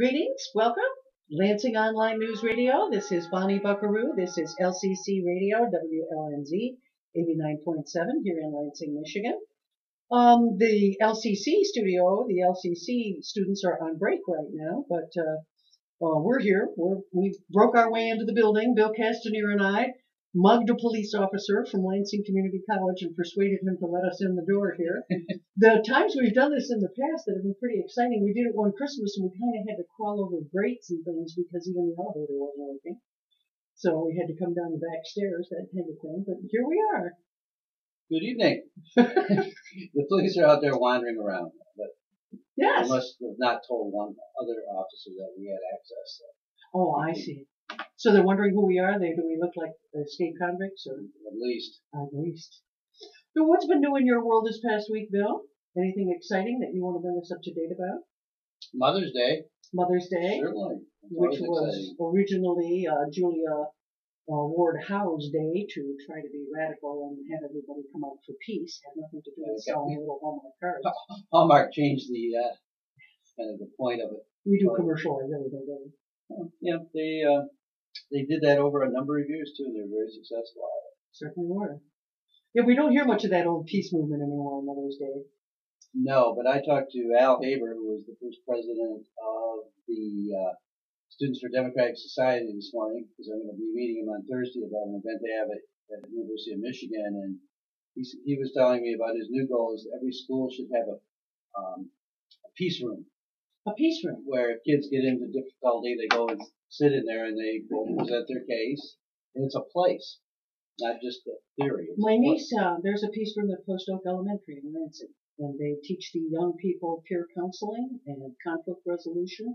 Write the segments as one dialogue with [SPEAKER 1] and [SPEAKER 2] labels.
[SPEAKER 1] Greetings, welcome. Lansing Online News Radio. This is Bonnie Buckaroo. This is LCC Radio, WLNZ 89.7 here in Lansing, Michigan. The LCC studio, the LCC students are on break right now, but we're here. We broke our way into the building. Bill Castanier and I mugged a police officer from Lansing Community College and persuaded him to let us in the door here. The times we've done this in the past that have been pretty exciting, we did it one Christmas and we kind of had to crawl over grates and things because even the elevator wasn't working. So we had to come down the back stairs, that kind of thing. But here we are.
[SPEAKER 2] Good evening. The police are out there wandering around, but
[SPEAKER 1] Yes.
[SPEAKER 2] they must have not told one other officer that we had access.
[SPEAKER 1] Oh, I see. So they're wondering who we are. Do we look like escaped convicts? Or
[SPEAKER 2] At least.
[SPEAKER 1] at least. So what's been new in your world this past week, Bill? Anything exciting that you want to bring us up to date about?
[SPEAKER 2] Mother's Day.
[SPEAKER 1] Mother's Day,
[SPEAKER 2] Certainly. It's
[SPEAKER 1] which
[SPEAKER 2] always
[SPEAKER 1] was
[SPEAKER 2] exciting.
[SPEAKER 1] originally Julia Ward Howe's day to try to be radical and have everybody come out for peace. Had nothing to do with selling little Hallmark cards.
[SPEAKER 2] Hallmark changed the kind of the point of it.
[SPEAKER 1] We do commercialize everything, don't we?
[SPEAKER 2] Yeah, they did that over a number of years too. They're very successful at it.
[SPEAKER 1] Certainly were. Yeah, we don't hear much of that old peace movement anymore on Mother's Day.
[SPEAKER 2] No, but I talked to Al Haber, who was the first president of the Students for Democratic Society this morning, because I'm going to be meeting him on Thursday about an event they have at the University of Michigan, and he was telling me about his new goal is every school should have a peace room.
[SPEAKER 1] A peace room.
[SPEAKER 2] Where if kids get into difficulty, they go and sit in there and they will present their case. And it's a place, not just a theory.
[SPEAKER 1] My niece, there's a peace room at Post Oak Elementary in Lansing, and they teach the young people peer counseling and conflict resolution,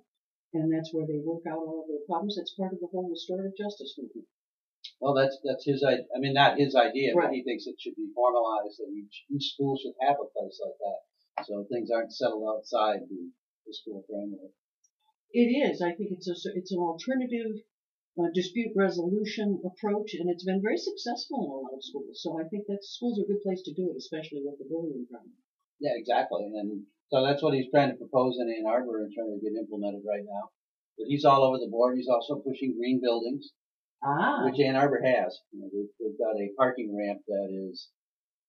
[SPEAKER 1] and that's where they work out all of their problems. It's part of the whole restorative justice movement.
[SPEAKER 2] Well, that's his idea. I mean, not his idea,
[SPEAKER 1] Right.
[SPEAKER 2] but he thinks it should be formalized that each school should have a place like that, so things aren't settled outside the school framework.
[SPEAKER 1] It is. I think it's an alternative dispute resolution approach, and it's been very successful in a lot of schools. So I think that schools are a good place to do it, especially with the bullying problem.
[SPEAKER 2] Yeah, exactly. And so that's what he's trying to propose in Ann Arbor and trying to get implemented right now. But he's all over the board. He's also pushing green buildings, which Ann Arbor has. They've got a parking ramp that is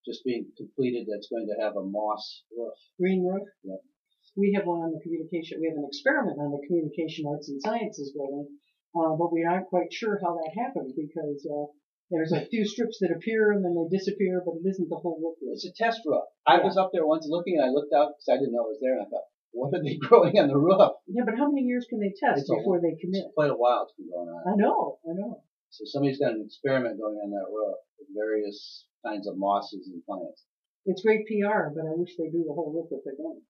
[SPEAKER 2] just being completed that's going to have a moss roof.
[SPEAKER 1] Green roof?
[SPEAKER 2] Yep.
[SPEAKER 1] We have one on the communication. We have an experiment on the Communication Arts and Sciences building, but we aren't quite sure how that happened because there's a few strips that appear and then they disappear, but it isn't the whole roof.
[SPEAKER 2] It's a test roof. I was up there once looking, and I looked out because I didn't know it was there, and I thought, what are they growing on the roof?
[SPEAKER 1] Yeah, but how many years can they test before they commit?
[SPEAKER 2] It's quite a while it's been going on.
[SPEAKER 1] I know.
[SPEAKER 2] So somebody's got an experiment going on that roof with various kinds of mosses and plants.
[SPEAKER 1] It's great PR, but I wish they do the whole roof if they're going.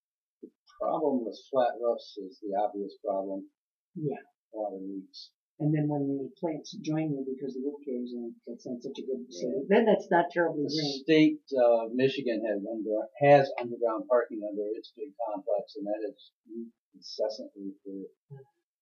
[SPEAKER 2] Problem with flat roofs is the obvious problem.
[SPEAKER 1] Yeah.
[SPEAKER 2] Water leaks.
[SPEAKER 1] And then when the plants join you because the roof caves in, that's not such a good thing. Then that's not terribly green.
[SPEAKER 2] The state of Michigan has underground parking under its big complex, and that is incessantly for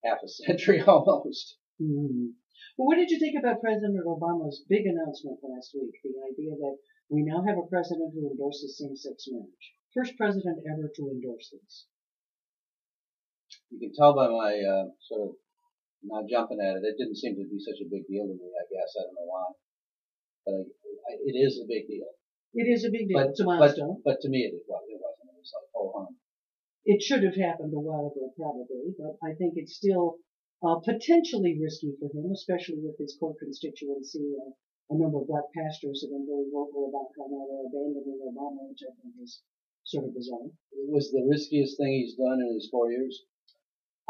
[SPEAKER 2] half a century almost.
[SPEAKER 1] Mm-hmm. Well, what did you think about President Obama's big announcement last week? The idea that we now have a president who endorses same-sex marriage. First president ever to endorse this.
[SPEAKER 2] You can tell by my sort of not jumping at it. It didn't seem to be such a big deal to me, I guess. I don't know why. But it is a big deal.
[SPEAKER 1] It is a big deal. It's a milestone.
[SPEAKER 2] But to me, it wasn't. It was like, oh, hum.
[SPEAKER 1] It should have happened a while ago, probably. But I think it's still potentially risky for him, especially with his core constituency. A number of black pastors have been very vocal about how now they're abandoning Obama, which I think is sort of bizarre.
[SPEAKER 2] It was the riskiest thing he's done in his 4 years.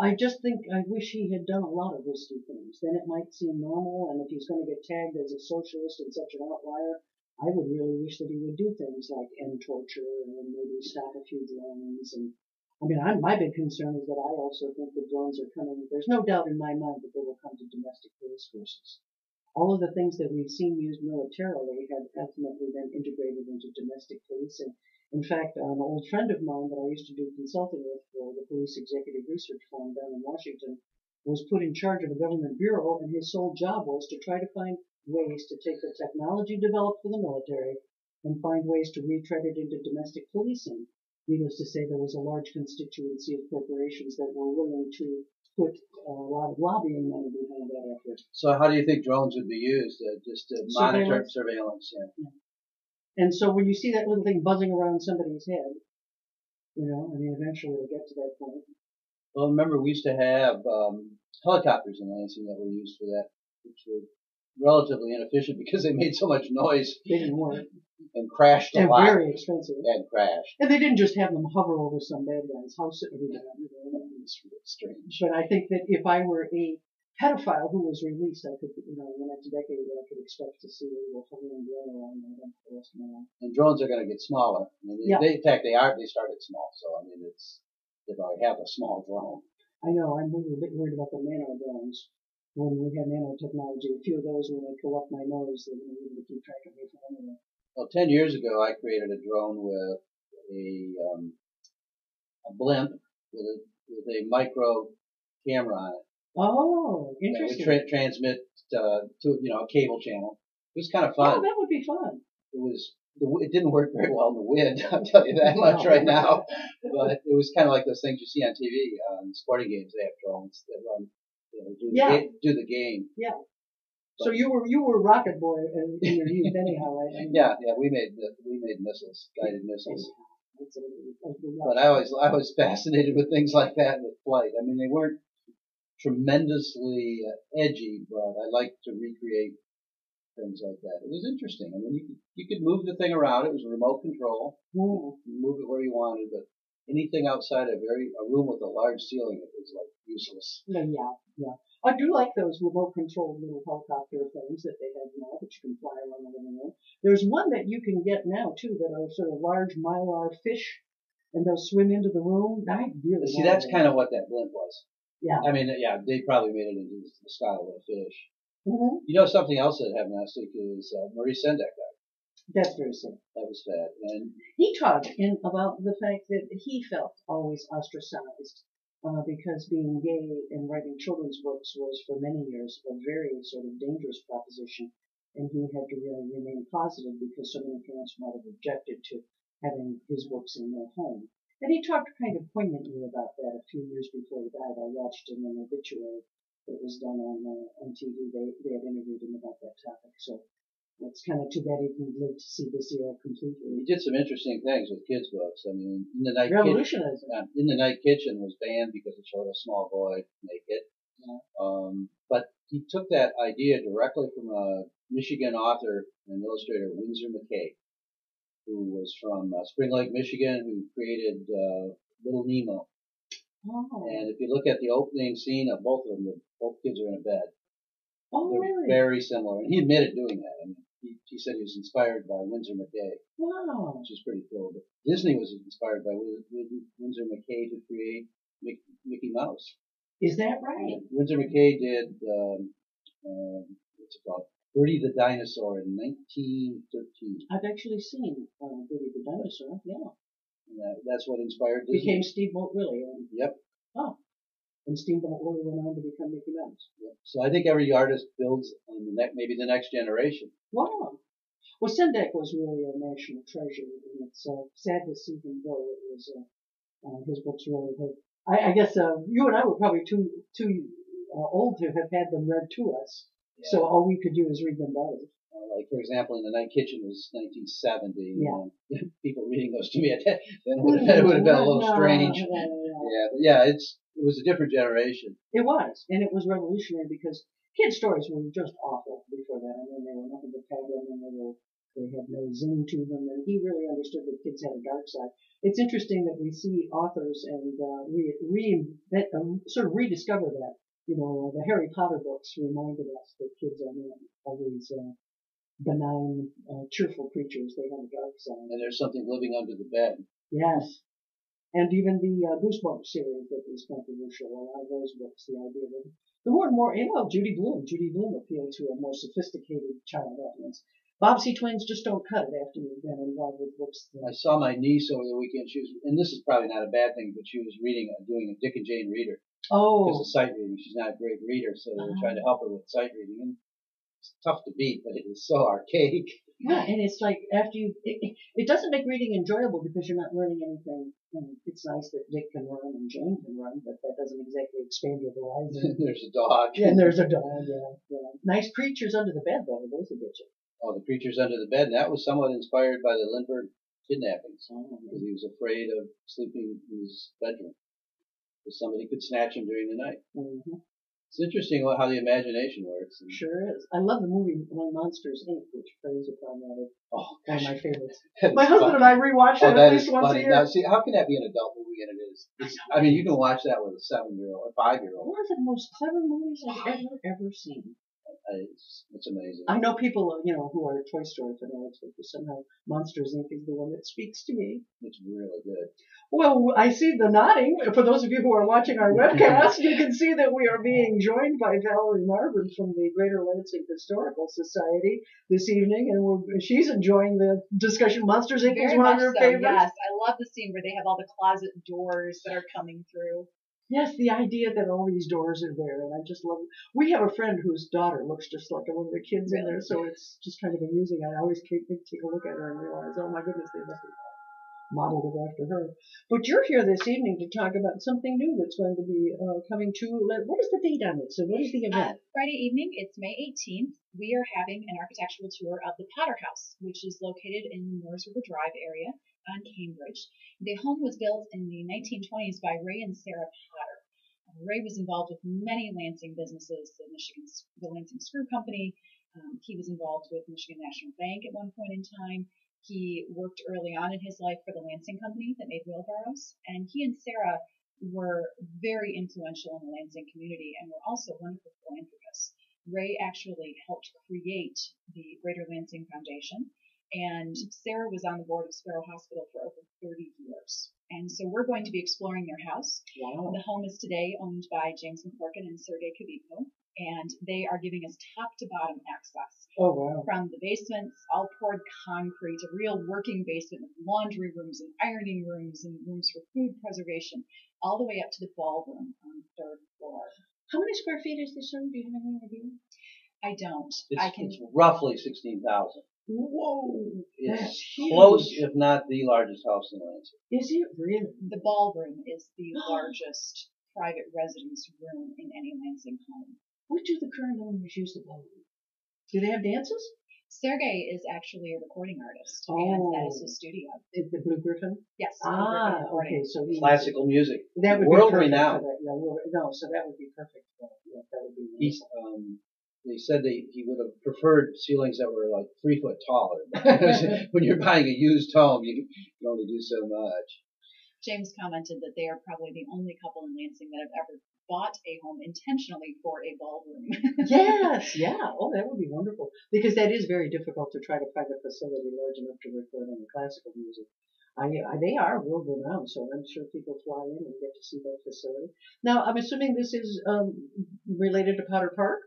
[SPEAKER 1] I just think I wish he had done a lot of risky things. Then it might seem normal, and if he's going to get tagged as a socialist and such an outlier, I would really wish that he would do things like end torture and maybe stop a few drones. And I mean, my big concern is that I also think the drones are coming. There's no doubt in my mind that they will come to domestic police forces. All of the things that we've seen used militarily have ultimately been integrated into domestic policing. In fact, an old friend of mine that I used to do consulting with for the Police Executive Research Forum down in Washington was put in charge of a government bureau, and his sole job was to try to find ways to take the technology developed for the military and find ways to retread it into domestic policing. Needless to say, there was a large constituency of corporations that were willing to put a lot of lobbying money behind that effort.
[SPEAKER 2] So how do you think drones would be used? Just to monitor surveillance? Yeah.
[SPEAKER 1] And so when you see that little thing buzzing around somebody's head, I mean, eventually it'll get to that point.
[SPEAKER 2] Well, remember we used to have helicopters in Lansing that were used for that, which were relatively inefficient because they made so much noise.
[SPEAKER 1] They didn't work.
[SPEAKER 2] And crashed a
[SPEAKER 1] and
[SPEAKER 2] lot.
[SPEAKER 1] Very expensive.
[SPEAKER 2] And crashed.
[SPEAKER 1] And they didn't just have them hover over some bad guy's house every day.
[SPEAKER 2] It's really strange.
[SPEAKER 1] But I think that if I were a pedophile who was released, I could, in the next decade, I could expect to see a little hovering drone around me for the rest of my life.
[SPEAKER 2] And drones are going to get smaller. I mean, in fact, they started small. So, I mean, they already have a small drone.
[SPEAKER 1] I know. I'm a little bit worried about the nano drones. When we have nanotechnology, a few of those, when they go up my nose, they're going to be able to keep track of me from anywhere.
[SPEAKER 2] Well, 10 years ago, I created a drone with a blimp with a micro camera on it.
[SPEAKER 1] Oh, interesting.
[SPEAKER 2] It would transmit to a cable channel. It was kind of fun.
[SPEAKER 1] Oh, that would be fun.
[SPEAKER 2] It didn't work very well in the wind, I'll tell you that much right now. But it was kind of like those things you see on TV on sporting games. They have drones that run, do the game.
[SPEAKER 1] Yeah. But, so you were Rocket Boy in your youth anyhow, right?
[SPEAKER 2] Yeah, we made missiles, guided missiles. But I was fascinated with things like that with flight. I mean, they weren't tremendously edgy, but I liked to recreate things like that. It was interesting. I mean, you could move the thing around. It was remote control. You move it where you wanted, but anything outside a room with a large ceiling, it was like useless. Yeah. I do like those remote controlled little helicopter things that they have now that you can fly around the room. There's one that you can get now too that are sort of large mylar fish, and they'll swim into the room. I really see. That's kind of what that blimp was.
[SPEAKER 1] Yeah.
[SPEAKER 2] I mean, they probably made it into the style of a fish.
[SPEAKER 1] Mm-hmm.
[SPEAKER 2] Something else that happened last week is Maurice Sendak died.
[SPEAKER 1] That's very sad.
[SPEAKER 2] That was sad. And
[SPEAKER 1] he talked about the fact that he felt always ostracized because being gay and writing children's books was for many years a very sort of dangerous proposition, and he had to really remain positive because so many parents might have objected to having his books in their home. And he talked kind of poignantly about that a few years before he died. I watched in an obituary that was done on TV. They had interviewed him about that topic. So it's kind of too bad he didn't live to see this era completely. He
[SPEAKER 2] did some interesting things with kids' books. I mean, In the Night Kitchen was banned because it showed a small boy naked. Yeah. But he took that idea directly from a Michigan author and illustrator, Winsor McCay, who was from Spring Lake, Michigan, who created Little Nemo. Oh. And if you look at the opening scene of both of them, both kids are in a bed.
[SPEAKER 1] Oh,
[SPEAKER 2] They're
[SPEAKER 1] really?
[SPEAKER 2] very similar. And he admitted doing that. I mean, he said he was inspired by Winsor McCay.
[SPEAKER 1] Wow.
[SPEAKER 2] Which is pretty cool. But Disney was inspired by Winsor McCay to create Mickey Mouse.
[SPEAKER 1] Is that right?
[SPEAKER 2] And Winsor McCay did, what's it called? Birdie the Dinosaur in 1913.
[SPEAKER 1] I've actually seen Birdie the Dinosaur, yeah.
[SPEAKER 2] And that's what inspired Disney.
[SPEAKER 1] Became Steamboat Willie.
[SPEAKER 2] Yep.
[SPEAKER 1] Oh. And Steamboat Willie went on to become Mickey Mouse.
[SPEAKER 2] Yep. So I think every artist builds on maybe the next generation.
[SPEAKER 1] Wow. Well, Sendak was really a national treasure, and it's sad to see him go. It was his books really hurt. I guess you and I were probably too old to have had them read to us. Yeah. So all we could do is read them better.
[SPEAKER 2] Like, for example, In the Night Kitchen was 1970.
[SPEAKER 1] Yeah.
[SPEAKER 2] People reading those to me then it would have been a little strange. Yeah, it was a different generation.
[SPEAKER 1] It was, and it was revolutionary because kids' stories were just awful before that. I mean, they were nothing but pageant, and they had no zing to them, and he really understood that kids had a dark side. It's interesting that we see authors and sort of rediscover that. The Harry Potter books reminded us that kids are not always benign, cheerful creatures. They have a dark side.
[SPEAKER 2] And there's something living under the bed.
[SPEAKER 1] Yes. And even the Goosebumps series that was controversial, a lot of those books, the idea that the more and more, Judy Blume appealed to a more sophisticated child audience. Bobbsey Twins just don't cut it after you've been involved with books.
[SPEAKER 2] I saw my niece over the weekend. And this is probably not a bad thing, but she was doing a Dick and Jane reader.
[SPEAKER 1] Oh.
[SPEAKER 2] Because of sight reading. She's not a great reader, so they were trying to help her with sight reading. And it's tough to beat, but it is so archaic.
[SPEAKER 1] Yeah, and it's like after it doesn't make reading enjoyable because you're not learning anything. It's nice that Dick can run and Jane can run, but that doesn't exactly expand your horizon.
[SPEAKER 2] There's a dog.
[SPEAKER 1] Yeah, and there's a dog. Yeah. Nice creatures under the bed, though. Those will get you.
[SPEAKER 2] Oh, the creatures under the bed. And that was somewhat inspired by the Lindbergh kidnappings, because he was afraid of sleeping in his bedroom, because somebody could snatch him during the night.
[SPEAKER 1] Mm-hmm.
[SPEAKER 2] It's interesting how the imagination works.
[SPEAKER 1] Sure is. I love the movie Monsters Inc., which plays upon that.
[SPEAKER 2] Oh,
[SPEAKER 1] one of my favorites.
[SPEAKER 2] My
[SPEAKER 1] My husband and I rewatch that at least once a year.
[SPEAKER 2] Now, see, how can that be an adult movie? And it is. I mean, you can watch that with a 7-year-old, a 5-year-old.
[SPEAKER 1] One of the most clever movies I've ever seen.
[SPEAKER 2] It's amazing.
[SPEAKER 1] I know people, who are Toy Story fanatics, but somehow Monsters Inc. is the one that speaks to me.
[SPEAKER 2] It's really good.
[SPEAKER 1] Well, I see the nodding. For those of you who are watching our webcast, you can see that we are being joined by Valerie Marvin from the Greater Lansing Historical Society this evening, and she's enjoying the discussion. Monsters Inc. is one of her favorites.
[SPEAKER 3] Yes, I love the scene where they have all the closet doors that are coming through.
[SPEAKER 1] Yes, the idea that all these doors are there, and I just love it. We have a friend whose daughter looks just like one of the kids in there, so it's just kind of amusing. I always take a look at her and realize, oh my goodness, they must have modeled it after her. But you're here this evening to talk about something new that's going to be coming to. What is the date on it? So what is the event?
[SPEAKER 3] Friday evening, it's May 18th. We are having an architectural tour of the Potter House, which is located in the Moores River Drive area on Cambridge. The home was built in the 1920s by Ray and Sarah Potter. Ray was involved with many Lansing businesses, the Lansing Screw Company. He was involved with Michigan National Bank at one point in time. He worked early on in his life for the Lansing Company that made wheelbarrows. And he and Sarah were very influential in the Lansing community and were also wonderful philanthropists. Ray actually helped create the Greater Lansing Foundation, and Sarah was on the board of Sparrow Hospital for over 30 years. And so we're going to be exploring their house.
[SPEAKER 1] Wow.
[SPEAKER 3] The home is today owned by James McCorkin and Sergei Kabiko, and they are giving us top to bottom access.
[SPEAKER 1] Oh, wow.
[SPEAKER 3] From the basements, all poured concrete, a real working basement with laundry rooms and ironing rooms and rooms for food preservation, all the way up to the ballroom on the 3rd floor.
[SPEAKER 1] How many square feet is this room? Do you have any idea?
[SPEAKER 3] I don't.
[SPEAKER 2] It's roughly 16,000.
[SPEAKER 1] Whoa,
[SPEAKER 2] it's close, if not the largest house in Lansing.
[SPEAKER 1] Is it really?
[SPEAKER 3] The ballroom is the largest private residence room in any Lansing home.
[SPEAKER 1] What do the current owners use the ballroom? Do they have dances?
[SPEAKER 3] Sergei is actually a recording artist,
[SPEAKER 1] and
[SPEAKER 3] that is his studio.
[SPEAKER 1] Is the Blue Griffin?
[SPEAKER 3] Yes.
[SPEAKER 1] Okay, so
[SPEAKER 2] classical music.
[SPEAKER 1] That would
[SPEAKER 2] world
[SPEAKER 1] be perfect
[SPEAKER 2] renowned.
[SPEAKER 1] For that. Yeah, so that would be perfect. Yeah, that would be.
[SPEAKER 2] They said he would have preferred ceilings that were like 3 foot taller. When you're buying a used home, you can only do so much.
[SPEAKER 3] James commented that they are probably the only couple in Lansing that have ever bought a home intentionally for a ballroom.
[SPEAKER 1] Yes, yeah. Oh, that would be wonderful. Because that is very difficult to try to find a facility large enough to record any classical music. They are world renowned, so I'm sure people fly in and get to see that facility. Now, I'm assuming this is related to Potter Park?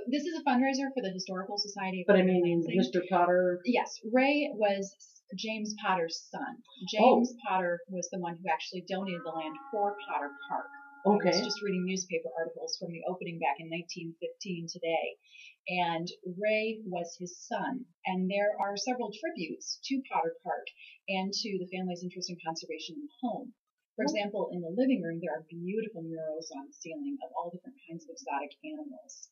[SPEAKER 3] This is a fundraiser for the Historical Society.
[SPEAKER 1] But I mean, Mr. Potter.
[SPEAKER 3] Yes, Ray was James Potter's son. James Potter was the one who actually donated the land for Potter Park.
[SPEAKER 1] Okay.
[SPEAKER 3] I was just reading newspaper articles from the opening back in 1915 today. And Ray was his son. And there are several tributes to Potter Park and to the family's interest in conservation in the home. For example, in the living room, there are beautiful murals on the ceiling of all different kinds of exotic animals.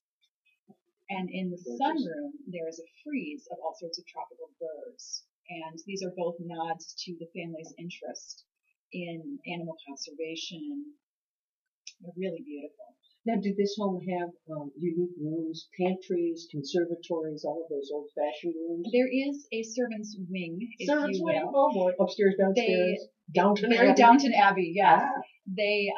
[SPEAKER 3] And in the sunroom, there is a frieze of all sorts of tropical birds. And these are both nods to the family's interest in animal conservation. They're really beautiful.
[SPEAKER 1] Now, did this home have unique rooms, pantries, conservatories, all of those old-fashioned rooms?
[SPEAKER 3] There is a servant's wing,
[SPEAKER 1] Servant's wing? Oh, boy. Upstairs, downstairs. Downton
[SPEAKER 3] Abbey.
[SPEAKER 1] Downton
[SPEAKER 3] Abbey, yes.
[SPEAKER 1] Ah.
[SPEAKER 3] They,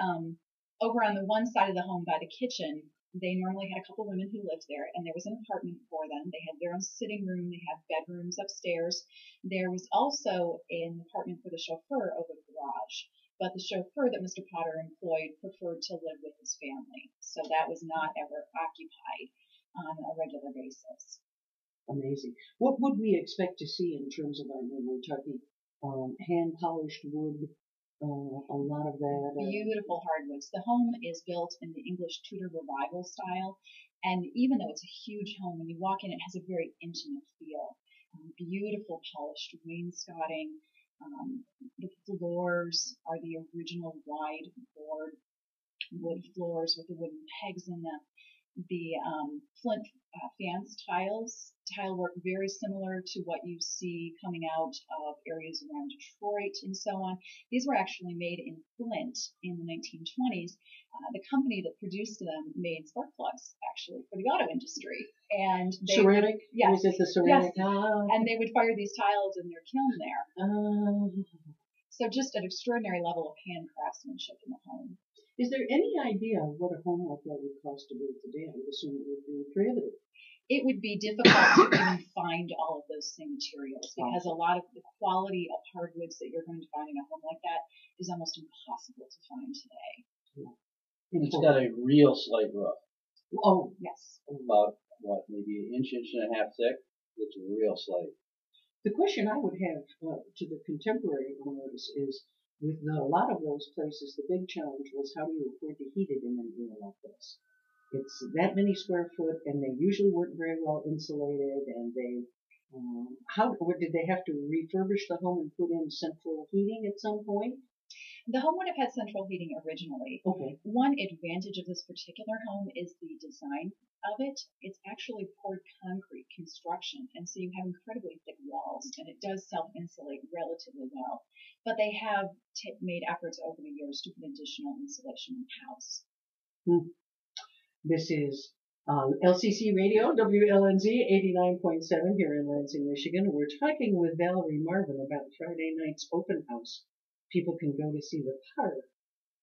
[SPEAKER 3] over on the one side of the home by the kitchen, they normally had a couple women who lived there, and there was an apartment for them. They had their own sitting room. They had bedrooms upstairs. There was also an apartment for the chauffeur over the garage, but the chauffeur that Mr. Potter employed preferred to live with his family, so that was not ever occupied on a regular basis.
[SPEAKER 1] Amazing. What would we expect to see in terms of, we're talking hand-polished wood, a lot of that.
[SPEAKER 3] Beautiful hardwoods. The home is built in the English Tudor Revival style, and even though it's a huge home, when you walk in, it has a very intimate feel. Beautiful polished wainscoting. The floors are the original wide board wood floors with the wooden pegs in them. The flint fans tile work very similar to what you see coming out of areas around Detroit and so on. These were actually made in Flint in the 1920s. The company that produced them made spark plugs actually for the auto industry. And they
[SPEAKER 1] ceramic?
[SPEAKER 3] Yes.
[SPEAKER 1] Was it the ceramic?
[SPEAKER 3] Yes.
[SPEAKER 1] Ah.
[SPEAKER 3] And they would fire these tiles in their kiln there.
[SPEAKER 1] Um,
[SPEAKER 3] So just an extraordinary level of hand craftsmanship in the home.
[SPEAKER 1] Is there any idea what a home like that would cost to build today? I would assume it would be prohibitive.
[SPEAKER 3] It would be difficult to even find all of those same materials because a lot of the quality of hardwoods that you're going to find in a home like that is almost impossible to find today.
[SPEAKER 1] Yeah.
[SPEAKER 2] It's got a real slate roof.
[SPEAKER 1] Oh,
[SPEAKER 3] Yes.
[SPEAKER 2] About, maybe an inch and a half thick. It's a real slate.
[SPEAKER 1] the question I would have to the contemporary owners is, with a lot of those places, the big challenge was how do you afford to heat it in an area like this? It's that many square foot, and they usually weren't very well insulated, and they, did they have to refurbish the home and put in central heating at some point?
[SPEAKER 3] The home would have had central heating originally.
[SPEAKER 1] Okay.
[SPEAKER 3] One advantage of this particular home is the design of it. It's actually poured concrete construction, and so you have incredibly thick walls, and it does self-insulate relatively well. But they have made efforts over the years to put additional insulation in the house.
[SPEAKER 1] This is LCC Radio, WLNZ 89.7 here in Lansing, Michigan. We're talking with Valerie Marvin about Friday night's open house. People can go to see the Potter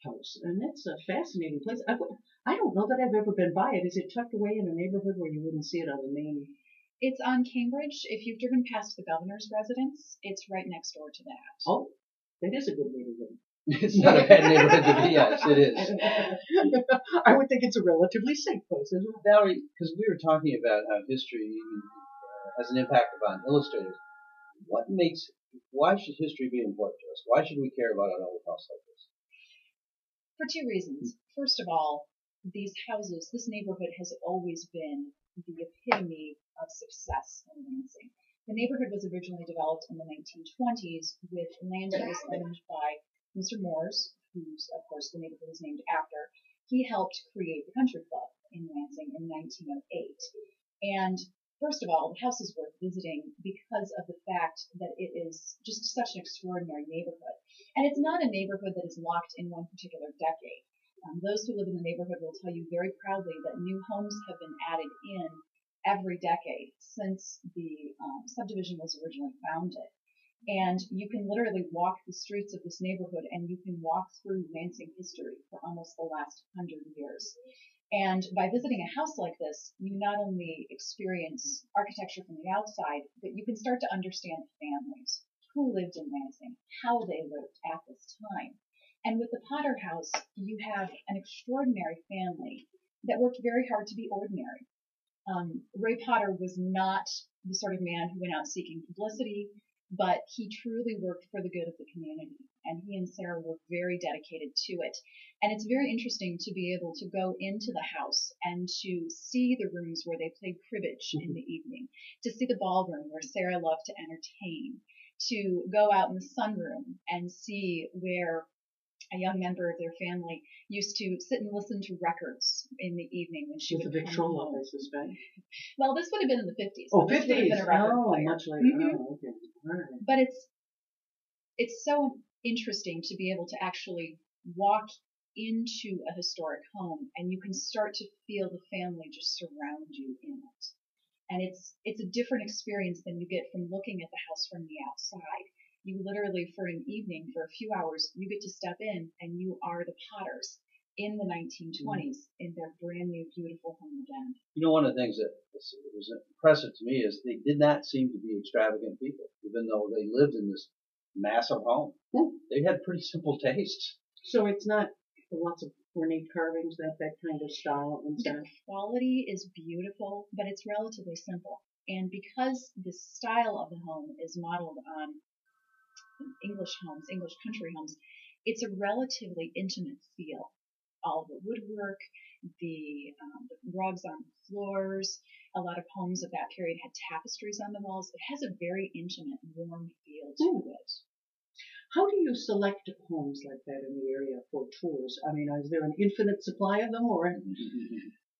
[SPEAKER 1] House, and that's a fascinating place. I don't know that I've ever been by it. Is it tucked away in a neighborhood where you wouldn't see it on the main?
[SPEAKER 3] It's on Cambridge. If you've driven past the governor's residence, it's right next door to that.
[SPEAKER 1] Oh, that is a good neighborhood.
[SPEAKER 2] It's not a bad neighborhood to be. Yes, it is.
[SPEAKER 1] I would think it's a relatively safe place, isn't it?
[SPEAKER 2] Valerie, because we were talking about how history has an impact upon illustrators. Why should history be important to us? Why should we care about an old house like this?
[SPEAKER 3] For two reasons. First of all, these houses, this neighborhood has always been the epitome of success in Lansing. The neighborhood was originally developed in the 1920s with land that was owned by Mr. Moores, who's, of course, the neighborhood is named after. He helped create the country club in Lansing in 1908. And first of all, the house is worth visiting because of the fact that it is just such an extraordinary neighborhood. And it's not a neighborhood that is locked in one particular decade. Those who live in the neighborhood will tell you very proudly that new homes have been added in every decade since the subdivision was originally founded. And you can literally walk the streets of this neighborhood and you can walk through Lansing history for almost the last 100 years. And by visiting a house like this, you not only experience architecture from the outside, but you can start to understand families, who lived in Lansing, how they lived at this time. And with the Potter House, you have an extraordinary family that worked very hard to be ordinary. Ray Potter was not the sort of man who went out seeking publicity, but he truly worked for the good of the community, and he and Sarah were very dedicated to it. And it's very interesting to be able to go into the house and to see the rooms where they played cribbage in the evening, to see the ballroom where Sarah loved to entertain, to go out in the sunroom and see where a young member of their family used to sit and listen to records in the evening when she would
[SPEAKER 1] come home. I suspect.
[SPEAKER 3] Well, this would have been in the 50s.
[SPEAKER 1] Oh,
[SPEAKER 3] This
[SPEAKER 1] 50s.
[SPEAKER 3] would have been a record player.
[SPEAKER 1] Much later.
[SPEAKER 3] Mm-hmm.
[SPEAKER 1] Oh, okay. All right.
[SPEAKER 3] But it's so interesting to be able to actually walk into a historic home and you can start to feel the family just surround you in it. And it's a different experience than you get from looking at the house from the outside. You literally, for an evening, for a few hours, you get to step in and you are the Potters in the 1920s in their brand new, beautiful home again.
[SPEAKER 2] You know, one of the things that was impressive to me is they did not seem to be extravagant people, even though they lived in this massive home. They had pretty simple tastes.
[SPEAKER 1] So it's not lots of ornate carvings, that kind of style and stuff.
[SPEAKER 3] The quality is beautiful, but it's relatively simple. And because the style of the home is modeled on English homes, English country homes, it's a relatively intimate feel. all the woodwork, the rugs on the floors. A lot of homes of that period had tapestries on the walls. It has a very intimate, warm feel to it.
[SPEAKER 1] How do you select homes like that in the area for tours? I mean, is there an infinite supply of them, or?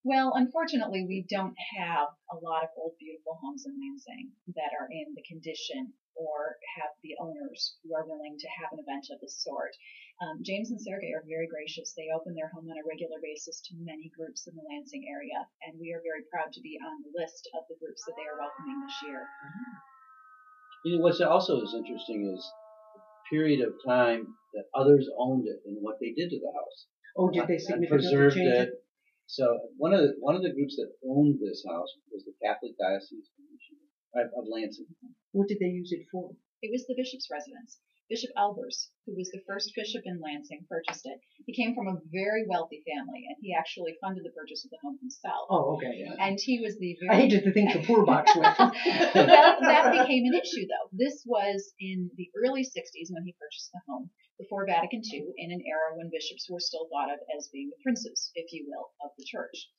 [SPEAKER 3] Well, unfortunately, we don't have a lot of old, beautiful homes in Lansing that are in the condition or have the owners who are willing to have an event of this sort. James and Sergey are very gracious. They open their home on a regular basis to many groups in the Lansing area, and we are very proud to be on the list of the groups that they are welcoming this year.
[SPEAKER 2] You know, what's also is interesting is the period of time that others owned it and what they did to the house.
[SPEAKER 1] Oh, did they
[SPEAKER 2] And
[SPEAKER 1] significantly
[SPEAKER 2] preserved
[SPEAKER 1] change it?
[SPEAKER 2] So one of the groups that owned this house was the Catholic Diocese of Lansing.
[SPEAKER 1] What did they use it for?
[SPEAKER 3] It was the bishop's residence. Bishop Albers, who was the first bishop in Lansing, purchased it. He came from a very wealthy family, and he actually funded the purchase of the home himself.
[SPEAKER 1] Oh, okay. Yeah.
[SPEAKER 3] And he was the very...
[SPEAKER 1] I hated to think the poor box went.
[SPEAKER 3] Well, that became an issue, though. This was in the early 60s when he purchased the home, before Vatican II, in an era when bishops were still thought of as being the princes, if you will, of the church.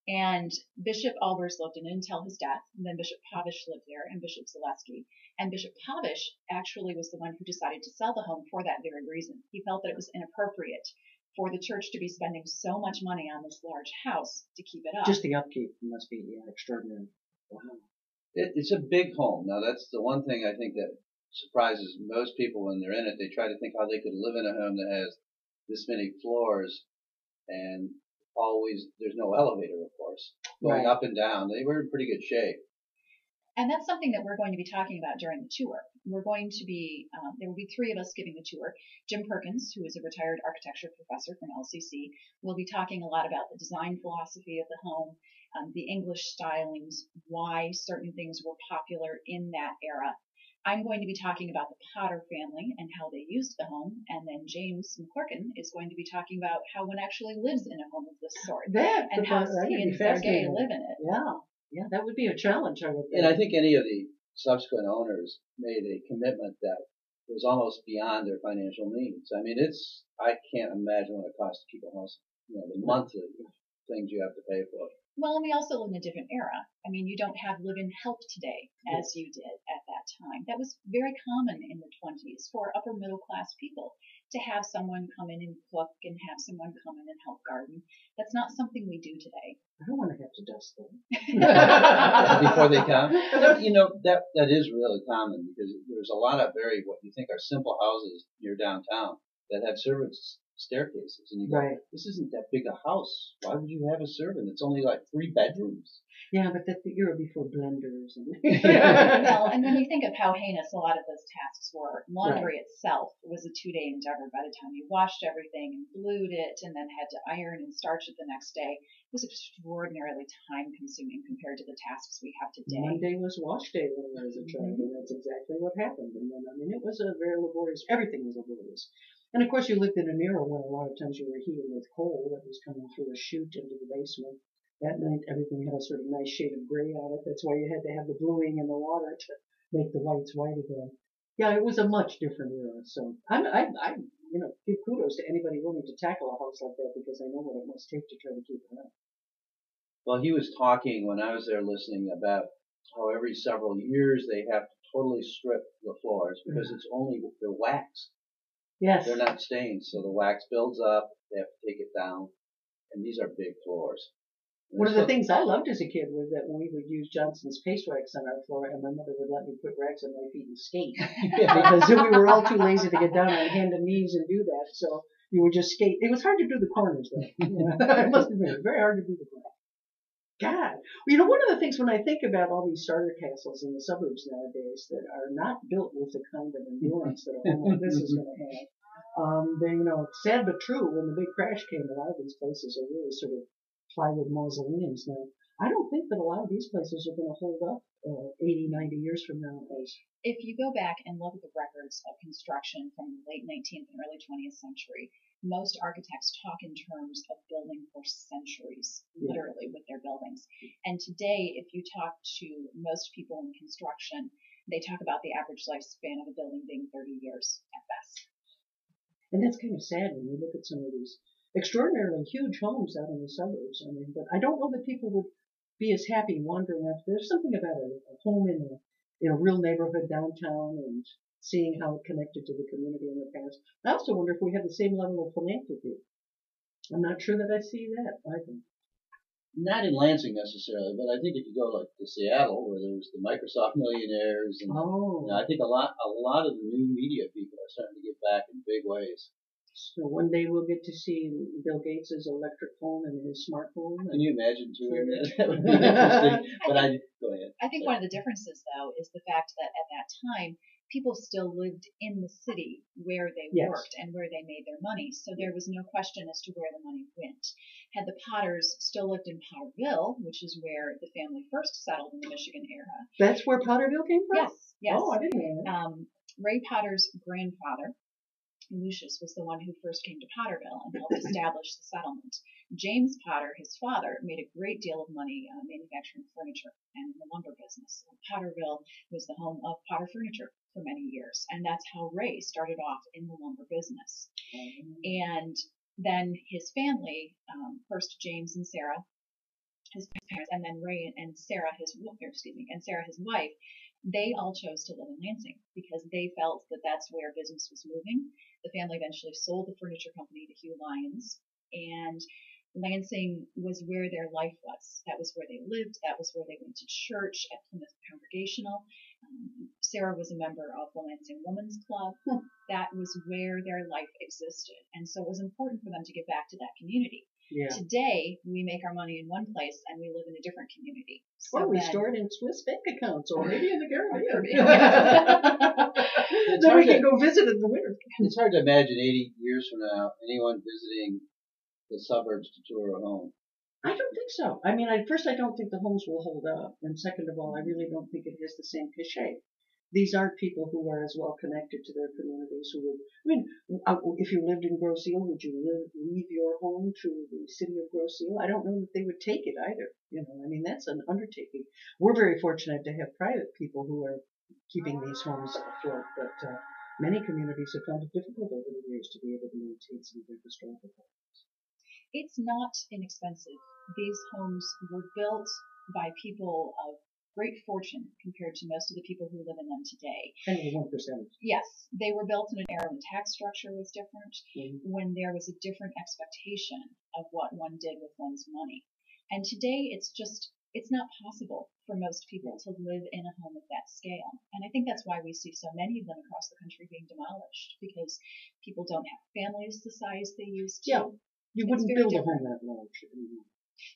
[SPEAKER 3] And Bishop Albers lived in it until his death, and then Bishop Pavish lived there, and Bishop Zaleski. And Bishop Pavish actually was the one who decided to sell the home for that very reason. He felt that it was inappropriate for the church to be spending so much money on this large house to keep it up.
[SPEAKER 1] Just the upkeep must be extraordinary. Wow.
[SPEAKER 2] It's a big home. Now, that's the one thing I think that surprises most people when they're in it. They try to think how they could live in a home that has this many floors, and always there's no elevator, of course, going up and down. They were in pretty good shape.
[SPEAKER 3] And that's something that we're going to be talking about during the tour. We're going to be, there will be three of us giving the tour. Jim Perkins, who is a retired architecture professor from LCC, will be talking a lot about the design philosophy of the home, the English stylings, why certain things were popular in that era. I'm going to be talking about the Potter family and how they used the home, and then James McClurkin is going to be talking about how one actually lives in a home of this sort, and how he and Sergey live in it.
[SPEAKER 1] Yeah, that would be a challenge, I would think.
[SPEAKER 2] And I think any of the subsequent owners made a commitment that was almost beyond their financial means. I mean, I can't imagine what it costs to keep a house, the monthly things you have to pay for.
[SPEAKER 3] Well, and we also live in a different era. I mean, you don't have live-in help today as you did at that time. That was very common in the 20s for upper middle class people to have someone come in and cook and have someone come in and help garden. That's not something we do today.
[SPEAKER 1] I don't want to have to dust them.
[SPEAKER 2] Before they come. That is really common because there's a lot of what you think are simple houses near downtown that have servants' staircases, and you go, this isn't that big a house. Why would you have a servant? It's only like 3 bedrooms.
[SPEAKER 1] Yeah, but that's the era before blenders.
[SPEAKER 3] Well, and when you think of how heinous a lot of those tasks were, laundry itself was a 2-day endeavor. By the time you washed everything and glued it and then had to iron and starch it the next day, it was extraordinarily time-consuming compared to the tasks we have today.
[SPEAKER 1] Monday was wash day when I was a child, and that's exactly what happened. And then, I mean, it was a very laborious, everything was laborious. And of course, you lived in an era when a lot of times you were heated with coal that was coming through a chute into the basement. That night, everything had a sort of nice shade of gray on it. That's why you had to have the bluing in the water to make the whites white again. Yeah, it was a much different era. So I give kudos to anybody willing to tackle a house like that because I know what it must take to try to keep it up.
[SPEAKER 2] Well, he was talking when I was there listening about how every several years they have to totally strip the floors because it's only they're wax.
[SPEAKER 1] Yes.
[SPEAKER 2] They're not stained, so the wax builds up, they have to take it down, and these are big floors.
[SPEAKER 1] One of the things I loved as a kid was that when we would use Johnson's paste wax on our floor, and my mother would let me put rags on my feet and skate, because we were all too lazy to get down on hand and knees and do that, so you would just skate. It was hard to do the corners, though. I must admit, very hard to do the corners. God. Well, one of the things when I think about all these starter castles in the suburbs nowadays that are not built with the kind of endurance that a home like this is going to have, it's sad but true. When the big crash came, a lot of these places are really sort of plywood mausoleums now. I don't think that a lot of these places are going to hold up 80, 90 years from now.
[SPEAKER 3] If you go back and look at the records of construction from the late 19th and early 20th century, most architects talk in terms of building for centuries, literally, with their buildings. And today, if you talk to most people in construction, they talk about the average lifespan of a building being 30 years at best.
[SPEAKER 1] And that's kind of sad when you look at some of these extraordinarily huge homes out in the suburbs. I mean, but I don't know that people would be as happy wandering up. There's something about a home in a real neighborhood downtown and seeing how it connected to the community in the past. I also wonder if we have the same level of philanthropy. I'm not sure that I see that either.
[SPEAKER 2] Not in Lansing necessarily, but I think if you go like to Seattle, where there's the Microsoft millionaires, and I think a lot of the new media people are starting to give back in big ways.
[SPEAKER 1] So one day we'll get to see Bill Gates' electric home and his smart home.
[SPEAKER 2] Can you imagine touring that? That would be interesting. But go ahead.
[SPEAKER 3] I think one of the differences, though, is the fact that at that time, people still lived in the city where they worked and where they made their money. So there was no question as to where the money went. Had the Potters still lived in Potterville, which is where the family first settled in the Michigan era.
[SPEAKER 1] That's where Potterville came from?
[SPEAKER 3] Yes.
[SPEAKER 1] Oh, I didn't know that.
[SPEAKER 3] Ray Potter's grandfather, Lucius, was the one who first came to Potterville and helped establish the settlement. James Potter, his father, made a great deal of money manufacturing furniture and the lumber business. Potterville was the home of Potter Furniture for many years, and that's how Ray started off in the lumber business. And then his family, first James and Sarah, his parents, and then Ray and Sarah, and Sarah, his wife, they all chose to live in Lansing because they felt that that's where business was moving. The family eventually sold the furniture company to Hugh Lyons, and Lansing was where their life was. That was where they lived. That was where they went to church at Plymouth Congregational. Sarah was a member of the Lansing Women's Club. That was where their life existed. And so it was important for them to give back to that community.
[SPEAKER 1] Yeah.
[SPEAKER 3] Today, we make our money in one place and we live in a different community. So
[SPEAKER 1] or we store it in Swiss bank accounts, or maybe in the Caribbean.
[SPEAKER 2] Then
[SPEAKER 1] we can go visit in the winter.
[SPEAKER 2] It's hard to imagine 80 years from now anyone visiting the suburbs to tour a home.
[SPEAKER 1] I don't think so. I mean, first, I don't think the homes will hold up. And second of all, I really don't think it has the same cachet. These aren't people who are as well connected to their communities who would, I mean, if you lived in Grosse Ile, would you leave your home to the city of Grosse Ile? I don't know that they would take it either. I mean, that's an undertaking. We're very fortunate to have private people who are keeping these homes afloat, but many communities have found it difficult over the years to be able to maintain some of their historical homes.
[SPEAKER 3] It's not inexpensive. These homes were built by people of great fortune compared to most of the people who live in them today.
[SPEAKER 1] Kind of 1%.
[SPEAKER 3] Yes, they were built in an era when tax structure was different, when there was a different expectation of what one did with one's money. And today it's not possible for most people to live in a home of that scale. And I think that's why we see so many of them across the country being demolished, because people don't have families the size they used to.
[SPEAKER 1] Yeah, you wouldn't build a home that large.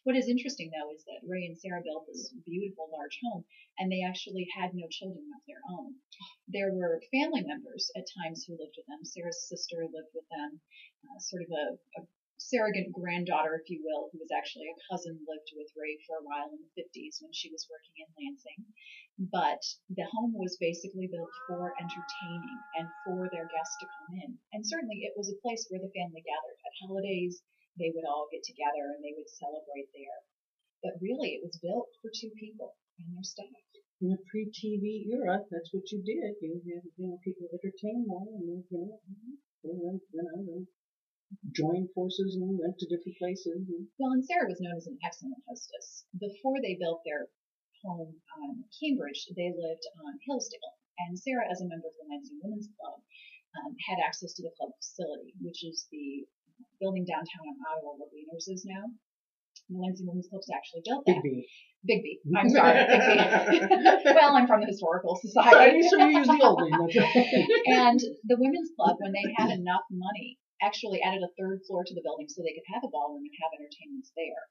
[SPEAKER 3] What is interesting, though, is that Ray and Sarah built this beautiful large home, and they actually had no children of their own. There were family members at times who lived with them. Sarah's sister lived with them, sort of a surrogate granddaughter, if you will, who was actually a cousin, lived with Ray for a while in the 50s when she was working in Lansing. But the home was basically built for entertaining and for their guests to come in. And certainly it was a place where the family gathered. At holidays, they would all get together and they would celebrate there. But really, it was built for two people and their staff.
[SPEAKER 1] In a pre-TV era, that's what you did. You had people entertain more, and they went and joined forces and went to different places.
[SPEAKER 3] Well, and Sarah was known as an excellent hostess. Before they built their home on Cambridge, they lived on Hillsdale. And Sarah, as a member of the Lansing Women's Club, had access to the club facility, which is the building downtown in Ottawa where Wieners is now. The Lansing Women's Club's actually built that. Big B. I'm sorry, Big B. Well, I'm from the Historical Society.
[SPEAKER 1] So you use the old name.
[SPEAKER 3] And the Women's Club, when they had enough money, actually added a third floor to the building so they could have a ballroom and have entertainments there.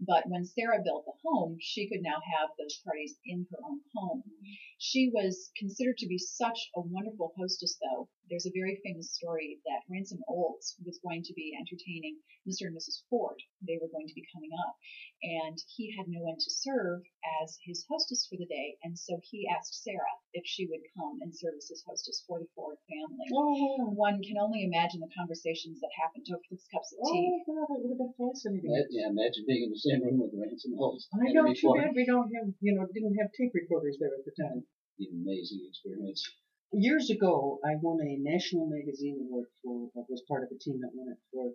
[SPEAKER 3] But when Sarah built the home, she could now have those parties in her own home. She was considered to be such a wonderful hostess, though. There's a very famous story that Ransom Olds was going to be entertaining Mr. and Mrs. Ford. They were going to be coming up. And he had no one to serve as his hostess for the day. And so he asked Sarah if she would come and serve as his hostess for the Ford family.
[SPEAKER 1] Oh.
[SPEAKER 3] One can only imagine the conversations that happened over those cups of tea.
[SPEAKER 1] Oh, God, that would have been fascinating.
[SPEAKER 2] Yeah, imagine being in the same room with Ransom Olds.
[SPEAKER 1] I know, too bad we don't have, didn't have tape recorders there at the time.
[SPEAKER 2] An amazing experience.
[SPEAKER 1] Years ago, I won a national magazine award was part of a team that won it for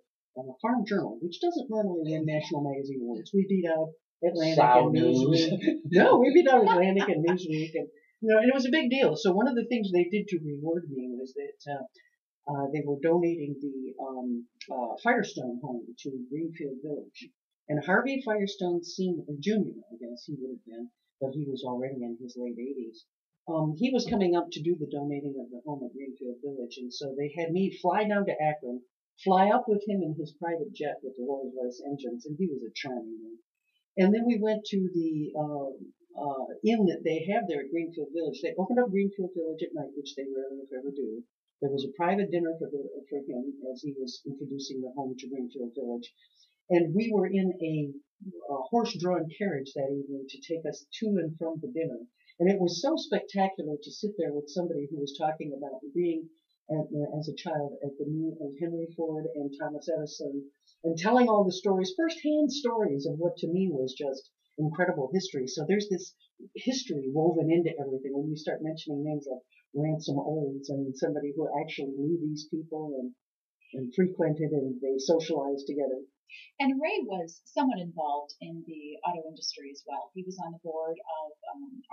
[SPEAKER 1] Farm Journal, which doesn't normally win National Magazine Awards. We beat out Atlantic
[SPEAKER 2] Sow
[SPEAKER 1] and
[SPEAKER 2] News.
[SPEAKER 1] Newsweek. No, we beat out Atlantic and Newsweek, and and it was a big deal. So one of the things they did to reward me was that they were donating the Firestone home to Greenfield Village. And Harvey Firestone Sr., Jr., I guess he would have been, but he was already in his late 80s. He was coming up to do the donating of the home at Greenfield Village, and so they had me fly down to Akron, fly up with him in his private jet with the Rolls-Royce engines, and he was a charming man. And then we went to the inn that they have there at Greenfield Village. They opened up Greenfield Village at night, which they rarely if ever do. There was a private dinner for him as he was introducing the home to Greenfield Village. And we were in a horse-drawn carriage that evening to take us to and from the dinner. And it was so spectacular to sit there with somebody who was talking about being, as a child, at the knee of Henry Ford and Thomas Edison, and telling all the stories, first-hand stories of what to me was just incredible history. So there's this history woven into everything. When you start mentioning names like Ransom Olds, I mean, somebody who actually knew these people and frequented and they socialized together.
[SPEAKER 3] And Ray was somewhat involved in the auto industry as well. He was on the board of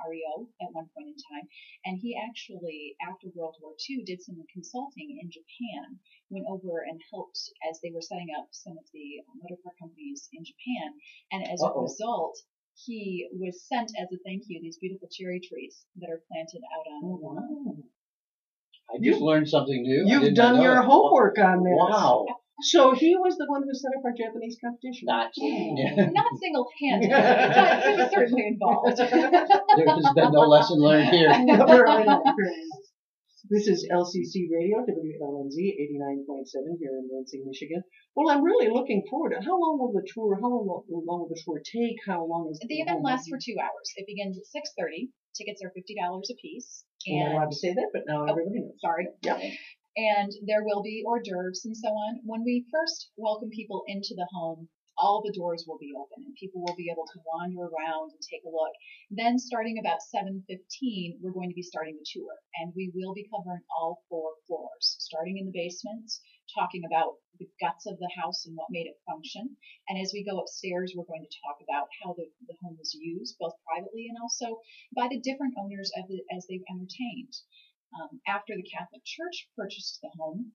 [SPEAKER 3] REO at one point in time, and he actually, after World War II, did some consulting in Japan, went over and helped as they were setting up some of the motor car companies in Japan, and as a result, he was sent as a thank you these beautiful cherry trees that are planted out on the lawn.
[SPEAKER 2] I just learned something new.
[SPEAKER 1] You've done your homework on this.
[SPEAKER 2] Wow.
[SPEAKER 1] So he was the one who set up our Japanese competition.
[SPEAKER 2] Not
[SPEAKER 3] Not single-handed, but he was certainly involved.
[SPEAKER 2] There's been no lesson learned here.
[SPEAKER 1] This is LCC Radio, WLNZ 89.7 here in Lansing, Michigan. Well, I'm really looking forward to how long will the tour take? How long is
[SPEAKER 3] the event lasts for 2 hours. It begins at 6:30. Tickets are $50 a piece.
[SPEAKER 1] I'm not allowed to say that, but now everybody knows.
[SPEAKER 3] Sorry.
[SPEAKER 1] Yeah.
[SPEAKER 3] And there will be hors d'oeuvres and so on. When we first welcome people into the home, all the doors will be open and people will be able to wander around and take a look. Then starting about 7:15, we're going to be starting the tour, and we will be covering all 4 floors, starting in the basements, talking about the guts of the house and what made it function. And as we go upstairs, we're going to talk about how the home was used, both privately and also by the different owners as they've entertained. After the Catholic Church purchased the home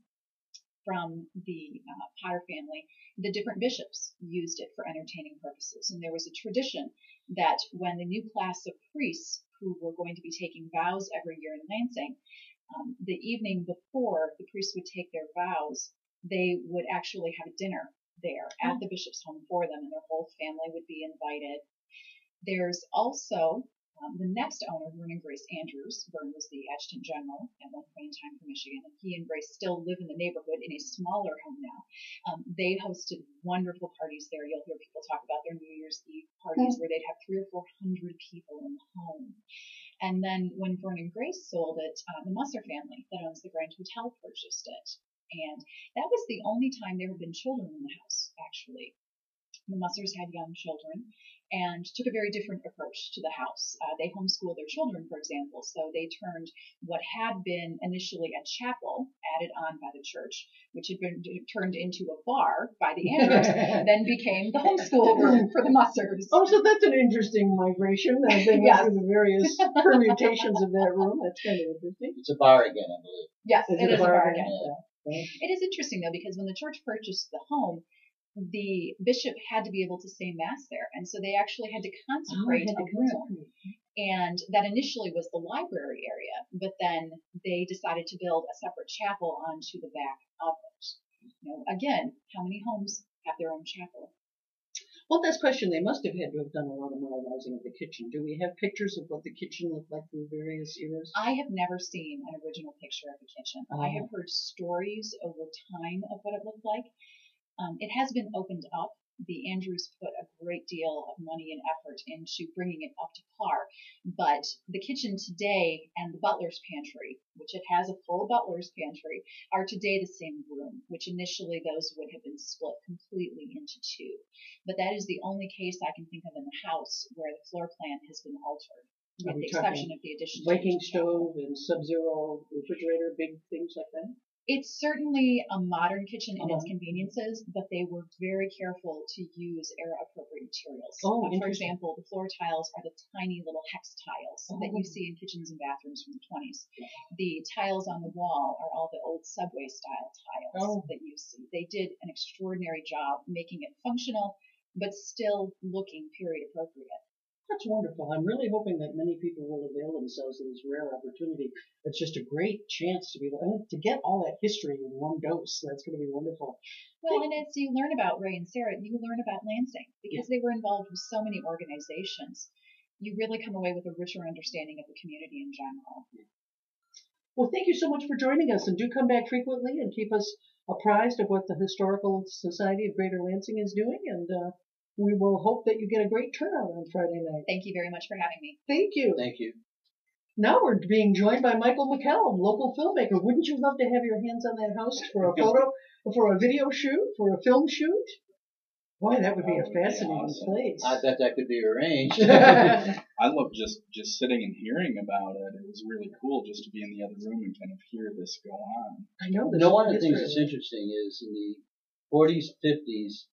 [SPEAKER 3] from the Potter family, the different bishops used it for entertaining purposes. And there was a tradition that when the new class of priests who were going to be taking vows every year in Lansing, the evening before the priests would take their vows, they would actually have a dinner there at the bishop's home for them, and their whole family would be invited. There's also the next owner, Vernon Grace Andrews. Vern was the adjutant general at one point in time for Michigan, and he and Grace still live in the neighborhood in a smaller home now. They hosted wonderful parties there. You'll hear people talk about their New Year's Eve parties where they'd have 300 or 400 people in the home. And then when Vernon Grace sold it, the Musser family that owns the Grand Hotel purchased it. And that was the only time there had been children in the house, actually. The Mussers had young children and took a very different approach to the house. They homeschooled their children, for example, so they turned what had been initially a chapel added on by the church, which had been turned into a bar by the Andrews, then became the homeschool room for the Mussers.
[SPEAKER 1] Oh, so that's an interesting migration. They went through the various permutations of that room. That's kind of interesting.
[SPEAKER 2] It's a bar again, I believe.
[SPEAKER 3] Yes, it is a bar again.
[SPEAKER 1] Yeah.
[SPEAKER 3] It is interesting, though, because when the church purchased the home, the bishop had to be able to say mass there, and so they actually had to consecrate a room. And that initially was the library area, but then they decided to build a separate chapel onto the back of it. Again, how many homes have their own chapel?
[SPEAKER 1] Well, that's the question. They must have had to have done a lot of modernizing of the kitchen. Do we have pictures of what the kitchen looked like through various eras?
[SPEAKER 3] I have never seen an original picture of the kitchen. I have heard stories over time of what it looked like. It has been opened up. The Andrews put a great deal of money and effort into bringing it up to par. But the kitchen today and the butler's pantry, which it has a full butler's pantry, are today the same room, which initially those would have been split completely into 2. But that is the only case I can think of in the house where the floor plan has been altered, with the exception of the addition
[SPEAKER 1] Viking stove and Sub-Zero refrigerator, big things like that?
[SPEAKER 3] It's certainly a modern kitchen in its conveniences, but they were very careful to use era-appropriate materials. For example, the floor tiles are the tiny little hex tiles that you see in kitchens and bathrooms from the 20s. The tiles on the wall are all the old subway-style tiles that you see. They did an extraordinary job making it functional, but still looking period-appropriate.
[SPEAKER 1] That's wonderful. I'm really hoping that many people will avail themselves of this rare opportunity. It's just a great chance to be able to get all that history in one dose. That's going to be wonderful.
[SPEAKER 3] Well, and as you learn about Ray and Sarah, you learn about Lansing because they were involved with so many organizations. You really come away with a richer understanding of the community in general.
[SPEAKER 1] Well, thank you so much for joining us, and do come back frequently and keep us apprised of what the Historical Society of Greater Lansing is doing, and we will hope that you get a great turnout on Friday night.
[SPEAKER 3] Thank you very much for having me.
[SPEAKER 1] Thank you.
[SPEAKER 2] Thank you.
[SPEAKER 1] Now we're being joined by Michael McCallum, local filmmaker. Wouldn't you love to have your hands on that house for a photo, for a video shoot, for a film shoot? Boy, that would be a fascinating place.
[SPEAKER 2] I bet that could be arranged.
[SPEAKER 4] I love just sitting and hearing about it. It was really cool just to be in the other room and kind of hear this go on.
[SPEAKER 1] I know.
[SPEAKER 2] One of the things that's interesting is in the 40s, 50s,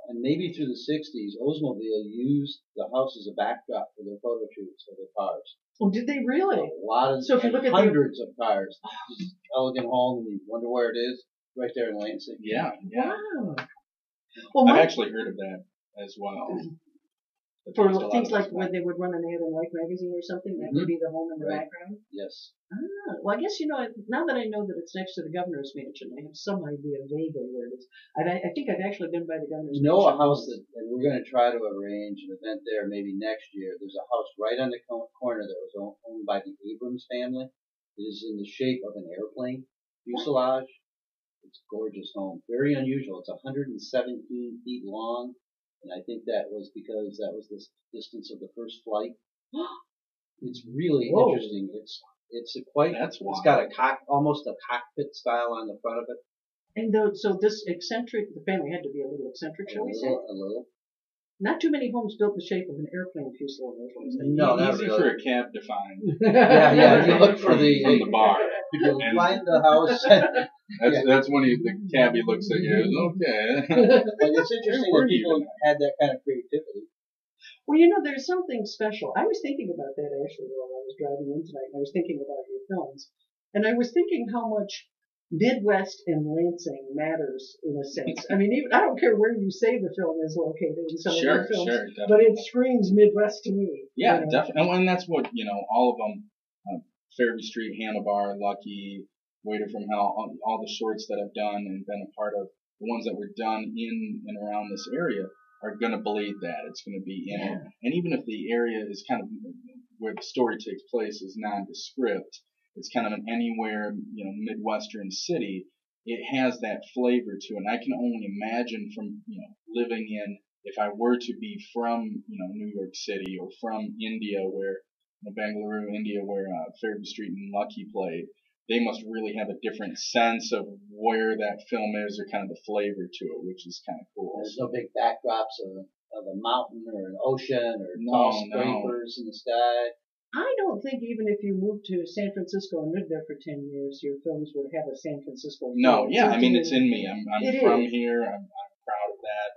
[SPEAKER 2] and maybe through the 60s, Oldsmobile used the house as a backdrop for their photo shoots for their cars.
[SPEAKER 1] Oh, did they really?
[SPEAKER 2] A lot of,
[SPEAKER 1] so if you look at
[SPEAKER 2] hundreds of cars. Just elegant home, and you wonder where it is, right there in Lansing.
[SPEAKER 4] Yeah.
[SPEAKER 1] Wow. Well,
[SPEAKER 4] I've actually heard of that as well.
[SPEAKER 1] For things like when they would run an ad in Life magazine or something, that would be the home in the background?
[SPEAKER 2] Yes.
[SPEAKER 1] Well, I guess, now that I know that it's next to the governor's mansion, I have some idea vaguely where it is. I think I've actually been by the governor's mansion.
[SPEAKER 2] A house and we're going to try to arrange an event there maybe next year. There's a house right on the corner that was owned by the Abrams family. It is in the shape of an airplane fuselage. It's a gorgeous home. Very unusual. It's 117 feet long. And I think that was because that was the distance of the first flight. It's really interesting. It's got almost a cockpit style on the front of it.
[SPEAKER 1] And so this eccentric, the family had to be a little eccentric, shall we say?
[SPEAKER 2] A little.
[SPEAKER 1] Not too many homes built the shape of an airplane fuselage.
[SPEAKER 2] No, not
[SPEAKER 4] easy
[SPEAKER 2] really.
[SPEAKER 4] for a cab to find.
[SPEAKER 2] Yeah. You look for
[SPEAKER 4] the bar.
[SPEAKER 2] You find the house.
[SPEAKER 4] That's when the cabbie looks at you. Okay.
[SPEAKER 2] But it's interesting that people had that kind of creativity.
[SPEAKER 1] Well, there's something special. I was thinking about that actually while I was driving in tonight. And I was thinking about your films, and I was thinking how much Midwest and Lansing matters in a sense. I mean, I don't care where you say the film is located in some of your films, but it screams Midwest to me.
[SPEAKER 4] Yeah, definitely. And that's what, all of them, Fairview Street, Hannah-Bar, Lucky, Waiter from Hell, all the shorts that I've done and been a part of, the ones that were done in and around this area are going to bleed that. It's going to be in it. And even if the area is kind of where the story takes place is nondescript, it's kind of an anywhere, Midwestern city, it has that flavor to it. And I can only imagine from, living in, if I were to be from, New York City or from India where, Bangalore, India, where Fairview Street and Lucky played, they must really have a different sense of where that film is or kind of the flavor to it, which is kind of cool.
[SPEAKER 2] There's no big backdrops of a mountain or an ocean or tall scrapers in the sky.
[SPEAKER 1] I don't think even if you moved to San Francisco and lived there for 10 years, your films would have a San Francisco feel.
[SPEAKER 4] No, yeah, I mean, it's in me. I'm from here. I'm proud of that.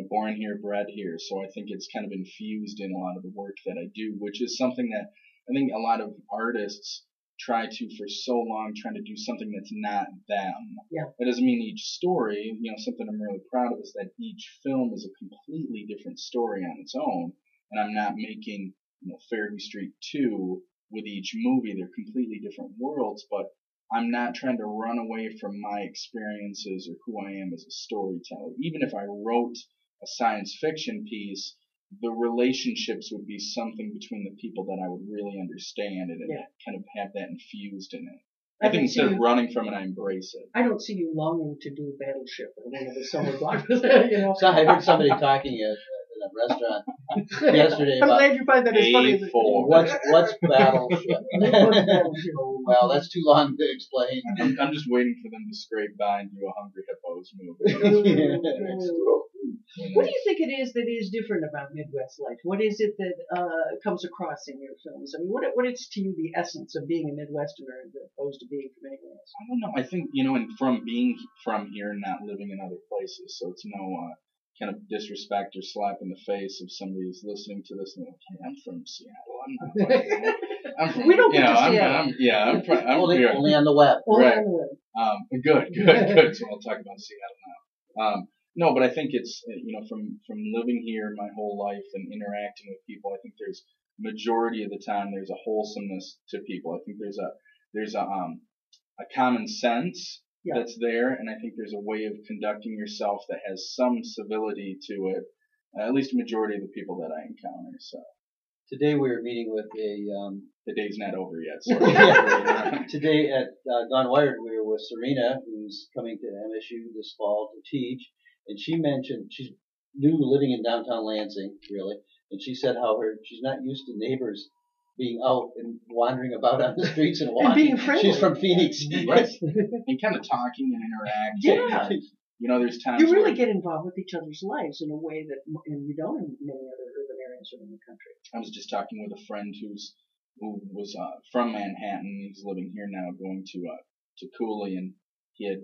[SPEAKER 4] Born here, bred here. So I think it's kind of infused in a lot of the work that I do, which is something that I think a lot of artists try to, for so long, trying to do something that's not them.
[SPEAKER 1] Yeah.
[SPEAKER 4] That doesn't mean each story, something I'm really proud of is that each film is a completely different story on its own. And I'm not making Fairview Street 2 with each movie. They're completely different worlds, but I'm not trying to run away from my experiences or who I am as a storyteller. Even if I wrote a science fiction piece, the relationships would be something between the people that I would really understand and kind of have that infused in it. I think instead of running from it, I embrace it.
[SPEAKER 1] I don't see you longing to do Battleship or one of the summer blockbusters.
[SPEAKER 2] So I heard somebody talking in a restaurant yesterday
[SPEAKER 1] I'm
[SPEAKER 2] about
[SPEAKER 1] glad you find that as funny as it
[SPEAKER 2] what's Battleship? Well, that's too long to explain.
[SPEAKER 4] I'm just waiting for them to scrape by and do a Hungry Hippos movie.
[SPEAKER 1] What do you think it is that is different about Midwest life? What is it that comes across in your films? I mean, what is to you the essence of being a Midwesterner as opposed to being from anywhere else?
[SPEAKER 4] I don't know. I think, and from being from here and not living in other places, so it's no kind of disrespect or slap in the face if somebody is listening to this and they're like, hey, I'm from Seattle. I'm from,
[SPEAKER 1] we don't get to Seattle.
[SPEAKER 4] I'm
[SPEAKER 2] only on the web.
[SPEAKER 4] Right. Good. So I'll talk about Seattle now. No, but I think it's, from living here my whole life and interacting with people, I think there's majority of the time there's a wholesomeness to people. I think there's a common sense that's there, and I think there's a way of conducting yourself that has some civility to it. At least a majority of the people that I encounter. So
[SPEAKER 2] today we were meeting with
[SPEAKER 4] the day's not over yet.
[SPEAKER 2] Today at Gone Wired we were with Serena, who's coming to MSU this fall to teach, and she mentioned she's new living in downtown Lansing, really, and she said how she's not used to neighbors being out and wandering about on the streets and walking.
[SPEAKER 1] And being friendly.
[SPEAKER 2] She's from Phoenix.
[SPEAKER 4] Right. And kind of talking and interacting.
[SPEAKER 1] Yeah.
[SPEAKER 4] There's times
[SPEAKER 1] you really get involved with each other's lives in a way that you don't in many other urban areas around the country.
[SPEAKER 4] I was just talking with a friend who was from Manhattan. He's living here now, going to Cooley, and he had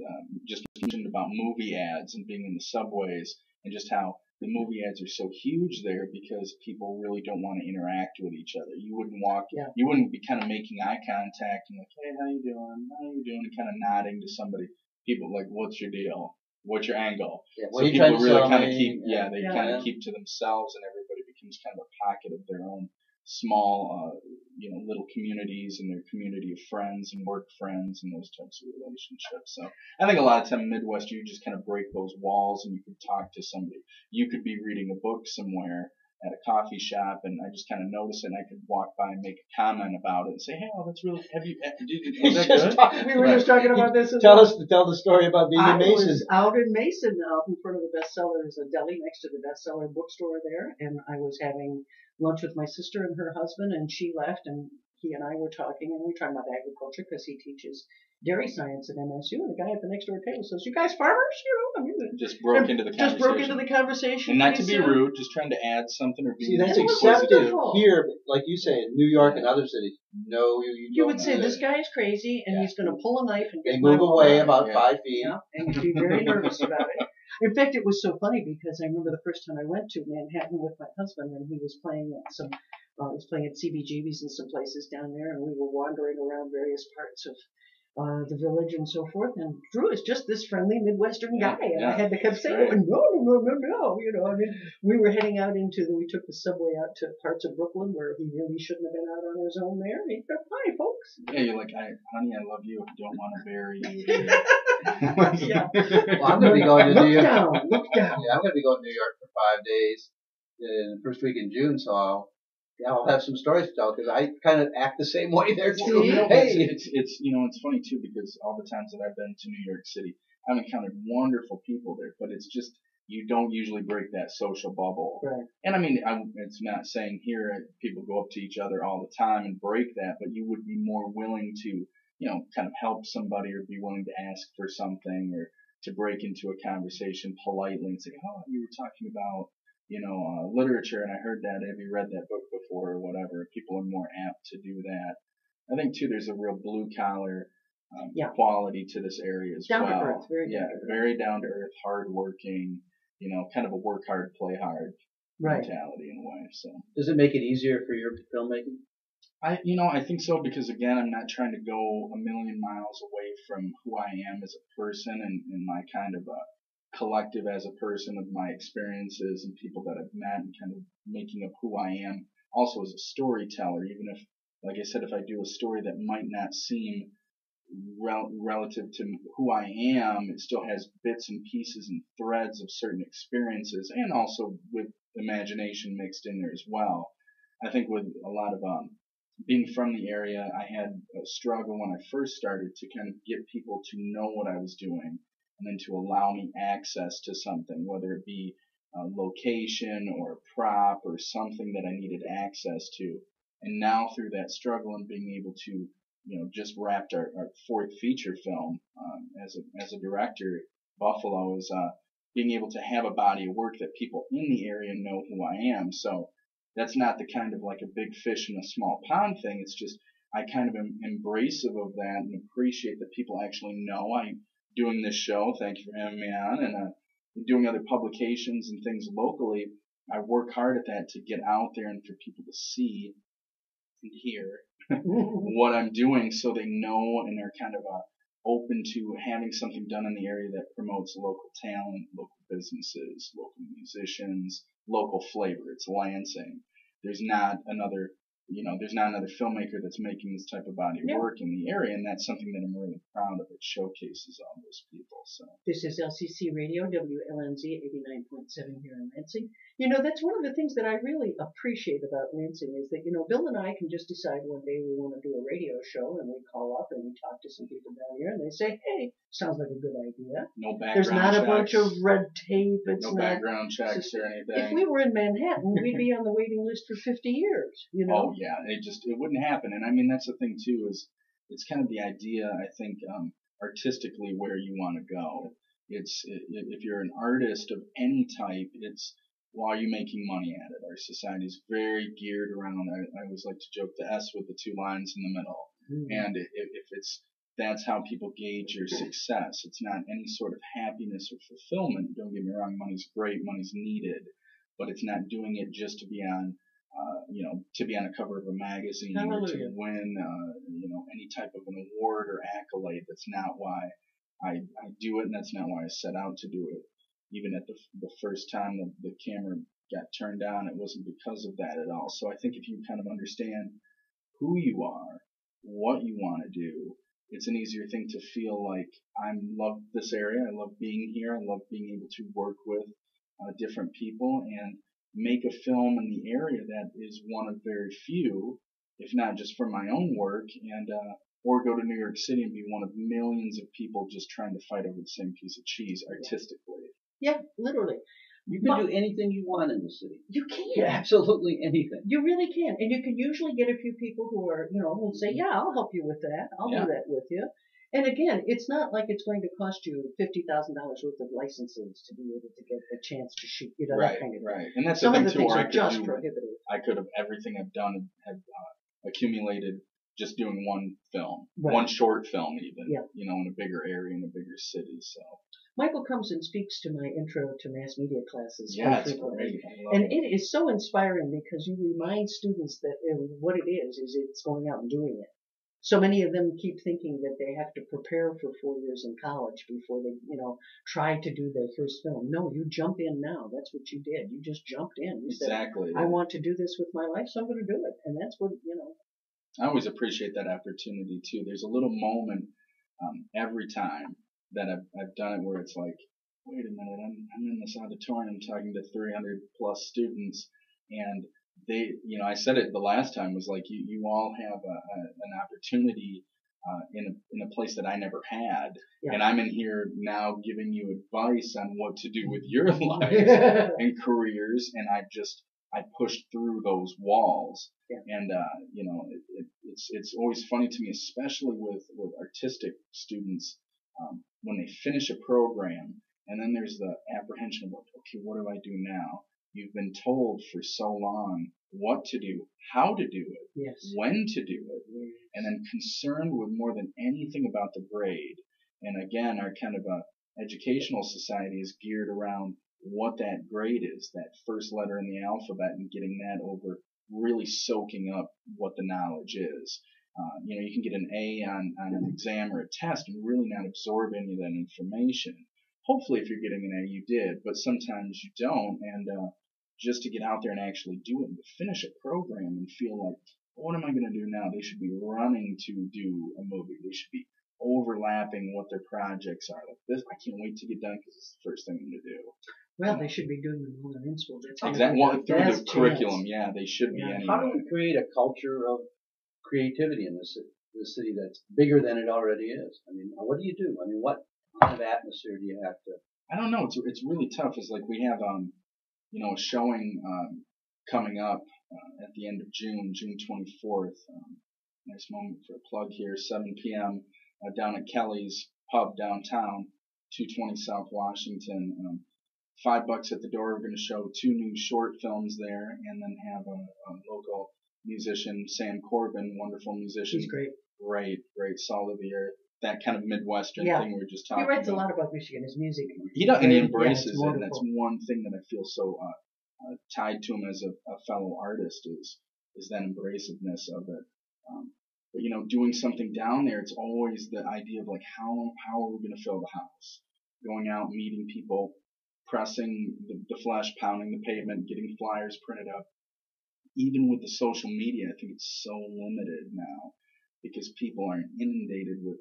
[SPEAKER 4] just mentioned about movie ads and being in the subways and just how the movie ads are so huge there because people really don't want to interact with each other. You wouldn't you wouldn't be kind of making eye contact and like, hey, how you doing? And kind of nodding to somebody. People like, what's your deal? What's your angle?
[SPEAKER 2] Yeah,
[SPEAKER 4] so people really kind of keep, kind of keep to themselves, and everybody becomes kind of a pocket of their own small, little communities and their community of friends and work friends and those types of relationships. So I think a lot of time in Midwest, you just kind of break those walls and you can talk to somebody. You could be reading a book somewhere at a coffee shop, and I just kind of notice it, and I could walk by and make a comment about it and say, hey, that's really, was that good?
[SPEAKER 1] We were just talking about this.
[SPEAKER 2] Tell the story about being in Mason.
[SPEAKER 1] I was out in Mason, out in front of the bestseller. There's a deli next to the bestseller bookstore there, and I was having lunch with my sister and her husband, and she left, and he and I were talking, and we were talking about agriculture because he teaches dairy science at MSU, and the guy at the next door table says, you guys farmers?
[SPEAKER 4] Just broke into the conversation. And not to be rude, just trying to add something or be.
[SPEAKER 2] See, that's accepted here, but like you say, in New York and other cities. No, you
[SPEAKER 1] would say this guy is crazy, and he's going to pull a knife and get
[SPEAKER 2] They move away about 5 feet.
[SPEAKER 1] Yeah, and be very nervous about it. In fact, it was so funny because I remember the first time I went to Manhattan with my husband, and he was playing at CBGB's and some places down there, and we were wandering around various parts of the village and so forth, and Drew is just this friendly Midwestern guy, and I had to keep saying, no, I mean, we were heading out we took the subway out to parts of Brooklyn where he really shouldn't have been out on his own there, and he said, hi, folks.
[SPEAKER 4] Yeah, you're like, honey, I love you, I don't want to bury you.
[SPEAKER 2] Yeah. Well, I'm going to be going to New York.
[SPEAKER 1] Look down.
[SPEAKER 2] Yeah, I'm going to be going to New York for 5 days in the first week in June, so I'll have some stories to tell because I kind of act the same way there too.
[SPEAKER 4] It's funny too because all the times that I've been to New York City, I've encountered wonderful people there, but it's just you don't usually break that social bubble.
[SPEAKER 1] Right.
[SPEAKER 4] And I mean, it's not saying here people go up to each other all the time and break that, but you would be more willing to, kind of help somebody or be willing to ask for something or to break into a conversation politely and say, oh, you were talking about literature, and I heard that. Have you read that book before or whatever? People are more apt to do that. I think too, there's a real blue collar quality to this area as
[SPEAKER 1] well.
[SPEAKER 4] Down
[SPEAKER 1] to earth,
[SPEAKER 4] very down to earth, hard working. Kind of a work hard, play hard mentality in a way. So
[SPEAKER 2] does it make it easier for your filmmaking?
[SPEAKER 4] I think so because again, I'm not trying to go a million miles away from who I am as a person and my kind of collective as a person of my experiences and people that I've met and kind of making up who I am also as a storyteller, even if, like I said, if I do a story that might not seem relative to who I am, it still has bits and pieces and threads of certain experiences and also with imagination mixed in there as well. I think with a lot of being from the area, I had a struggle when I first started to kind of get people to know what I was doing and then to allow me access to something, whether it be a location or a prop or something that I needed access to. And now through that struggle and being able to, just wrapped our fourth feature film as a director, Buffalo is being able to have a body of work that people in the area know who I am. So that's not the kind of like a big fish in a small pond thing. It's just I kind of am embracive of that and appreciate that people actually know I'm doing this show. Thank you for having me on, and doing other publications and things locally. I work hard at that to get out there and for people to see and hear what I'm doing, so they know and are kind of open to having something done in the area that promotes local talent, local businesses, local musicians, local flavor. It's Lansing. There's not another filmmaker that's making this type of body of work in the area, and that's something that I'm really proud of. It showcases all those people. So
[SPEAKER 1] this is LCC Radio, WLNZ 89.7 here in Lansing. You know, that's one of the things that I really appreciate about Lansing is that, you know, Bill and I can just decide one day we want to do a radio show, and we call up and we talk to some people down here, and they say, hey, sounds like a good idea.
[SPEAKER 4] No background
[SPEAKER 1] There's not
[SPEAKER 4] checks,
[SPEAKER 1] a bunch of red tape. It's
[SPEAKER 4] no
[SPEAKER 1] not
[SPEAKER 4] background checks or anything.
[SPEAKER 1] If we were in Manhattan, we'd be on the waiting list for 50 years, you know?
[SPEAKER 4] Oh, yeah. It wouldn't happen. And I mean, that's the thing, too, is it's kind of the idea, I think, artistically where you want to go. If you're an artist of any type, it's, well, are you making money at it? Our society is very geared around, I always like to joke, the S with the two lines in the middle. And that's how people gauge your success. It's not any sort of happiness or fulfillment. Don't get me wrong, money's great, money's needed, but it's not doing it just to be on, to be on a cover of a magazine or to win, any type of an award or accolade. That's not why I do it, and that's not why I set out to do it. Even at the first time the camera got turned on, it wasn't because of that at all. So I think if you kind of understand who you are, what you want to do, it's an easier thing to feel like I love this area, I love being here, I love being able to work with different people and make a film in the area that is one of very few, if not just for my own work, and or go to New York City and be one of millions of people just trying to fight over the same piece of cheese artistically.
[SPEAKER 1] Yeah, literally.
[SPEAKER 2] You can do anything you want in the city.
[SPEAKER 1] You can.
[SPEAKER 2] Yeah, absolutely anything.
[SPEAKER 1] You really can. And you can usually get a few people who are, who'll say, yeah, I'll help you with that. I'll do that with you. And again, it's not like it's going to cost you $50,000 worth of licenses to be able to get a chance to shoot, that kind of thing.
[SPEAKER 4] Right. And that's
[SPEAKER 1] some
[SPEAKER 4] the
[SPEAKER 1] of
[SPEAKER 4] thing
[SPEAKER 1] the
[SPEAKER 4] too,
[SPEAKER 1] things
[SPEAKER 4] where
[SPEAKER 1] are just prohibitive.
[SPEAKER 4] I could have everything I've done have accumulated just doing one film,
[SPEAKER 1] right.
[SPEAKER 4] One short film even, in a bigger area, in a bigger city. So
[SPEAKER 1] Michael comes and speaks to my intro to mass media classes.
[SPEAKER 4] Yeah, it's great.
[SPEAKER 1] And it is so inspiring because you remind students that what it is it's going out and doing it. So many of them keep thinking that they have to prepare for 4 years in college before they, try to do their first film. No, you jump in now. That's what you did. You just jumped in. You
[SPEAKER 4] exactly.
[SPEAKER 1] said, I want to do this with my life, so I'm going to do it. And that's what,
[SPEAKER 4] I always appreciate that opportunity too. There's a little moment every time that I've done it where it's like, wait a minute, I'm in this auditorium talking to 300 plus students, and they, I said it the last time, was like, you all have an opportunity in a place that I never had, and I'm in here now giving you advice on what to do with your lives and careers, and I pushed through those walls, and it's always funny to me, especially with artistic students, when they finish a program, and then there's the apprehension of, okay, what do I do now? You've been told for so long what to do, how to do it, when to do it, and then concerned with more than anything about the grade. And again, our kind of educational society is geared around what that grade is, that first letter in the alphabet, and getting that over, really soaking up what the knowledge is. You can get an A on an exam or a test and really not absorb any of that information. Hopefully, if you're getting an A, you did, but sometimes you don't, and just to get out there and actually do it, and to finish a program and feel like, what am I going to do now? They should be running to do a movie. They should be overlapping what their projects are. Like this, I can't wait to get done because it's the first thing I'm going to do.
[SPEAKER 1] Well, they should be doing them all in school.
[SPEAKER 4] Exactly. Well, through the curriculum, they should be anyway.
[SPEAKER 2] How do we create a culture of creativity in this city that's bigger than it already is? I mean, what do you do? I mean, what kind of atmosphere do you have to?
[SPEAKER 4] I don't know. It's really tough. It's like we have a showing coming up at the end of June 24th. Nice moment for a plug here. 7 p.m. Down at Kelly's Pub downtown, 220 South Washington. $5 at the door. We're going to show 2 new short films there, and then have a local musician, Sam Corbin, wonderful musician.
[SPEAKER 1] He's great.
[SPEAKER 4] Great, salt of the earth. That kind of Midwestern
[SPEAKER 1] Yeah.
[SPEAKER 4] thing we were just talking
[SPEAKER 1] He writes
[SPEAKER 4] about.
[SPEAKER 1] a lot about Michigan, his music.
[SPEAKER 4] He does, and he
[SPEAKER 1] Yeah,
[SPEAKER 4] embraces
[SPEAKER 1] it's
[SPEAKER 4] it, and
[SPEAKER 1] wonderful.
[SPEAKER 4] that's one thing that I feel so tied to him as a fellow artist is that embraciveness of it. But you know, doing something down there, it's always the idea of like how are we going to fill the house? Going out, meeting people, pressing the flesh, pounding the pavement, getting flyers printed up. Even with the social media, I think it's so limited now because people are inundated with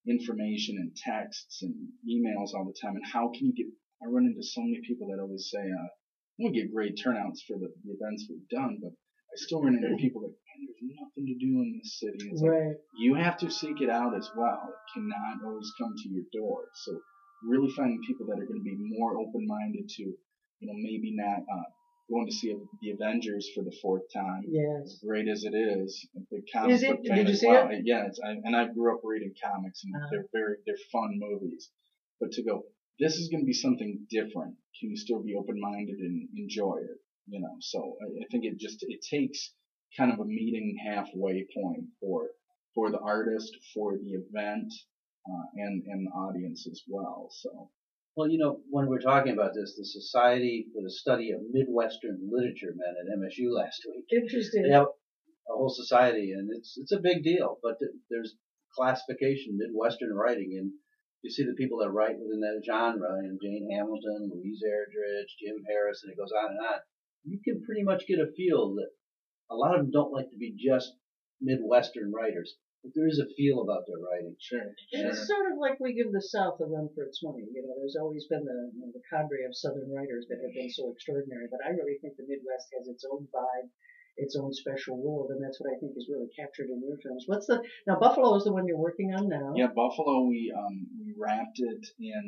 [SPEAKER 4] information and texts and emails all the time. And how can you I run into so many people that always say, we get great turnouts for the events we've done, but I still run into people that, man, there's nothing to do in this city. It's like, you have to seek it out as well. It cannot always come to your door. So really finding people that are going to be more open-minded to, you know, maybe not going to see the Avengers for the 4th time.
[SPEAKER 1] Yes.
[SPEAKER 4] As great as it is, a big comic book fan
[SPEAKER 1] Did you
[SPEAKER 4] as
[SPEAKER 1] see
[SPEAKER 4] well.
[SPEAKER 1] it?
[SPEAKER 4] Yeah, and I grew up reading comics, and they're fun movies. But to go, this is going to be something different. Can you still be open-minded and enjoy it? You know, so I think it takes kind of a meeting halfway point for the artist, for the event, and the audience as well. So.
[SPEAKER 2] Well, you know, when we're talking about this, the Society for the Study of Midwestern Literature met at MSU last week.
[SPEAKER 1] Interesting.
[SPEAKER 2] They have a whole society, and it's a big deal. But there's classification, Midwestern writing, and you see the people that write within that genre, and Jane Hamilton, Louise Erdrich, Jim Harris, and it goes on and on. You can pretty much get a feel that a lot of them don't like to be just Midwestern writers. But there is a feel about their writing.
[SPEAKER 4] Sure.
[SPEAKER 1] It's sort of like we give the South a run for its money. You know, there's always been the cadre of Southern writers that have been so extraordinary. But I really think the Midwest has its own vibe, its own special world, and that's what I think is really captured in your films. Now Buffalo is the one you're working on now?
[SPEAKER 4] Yeah, Buffalo. We wrapped it in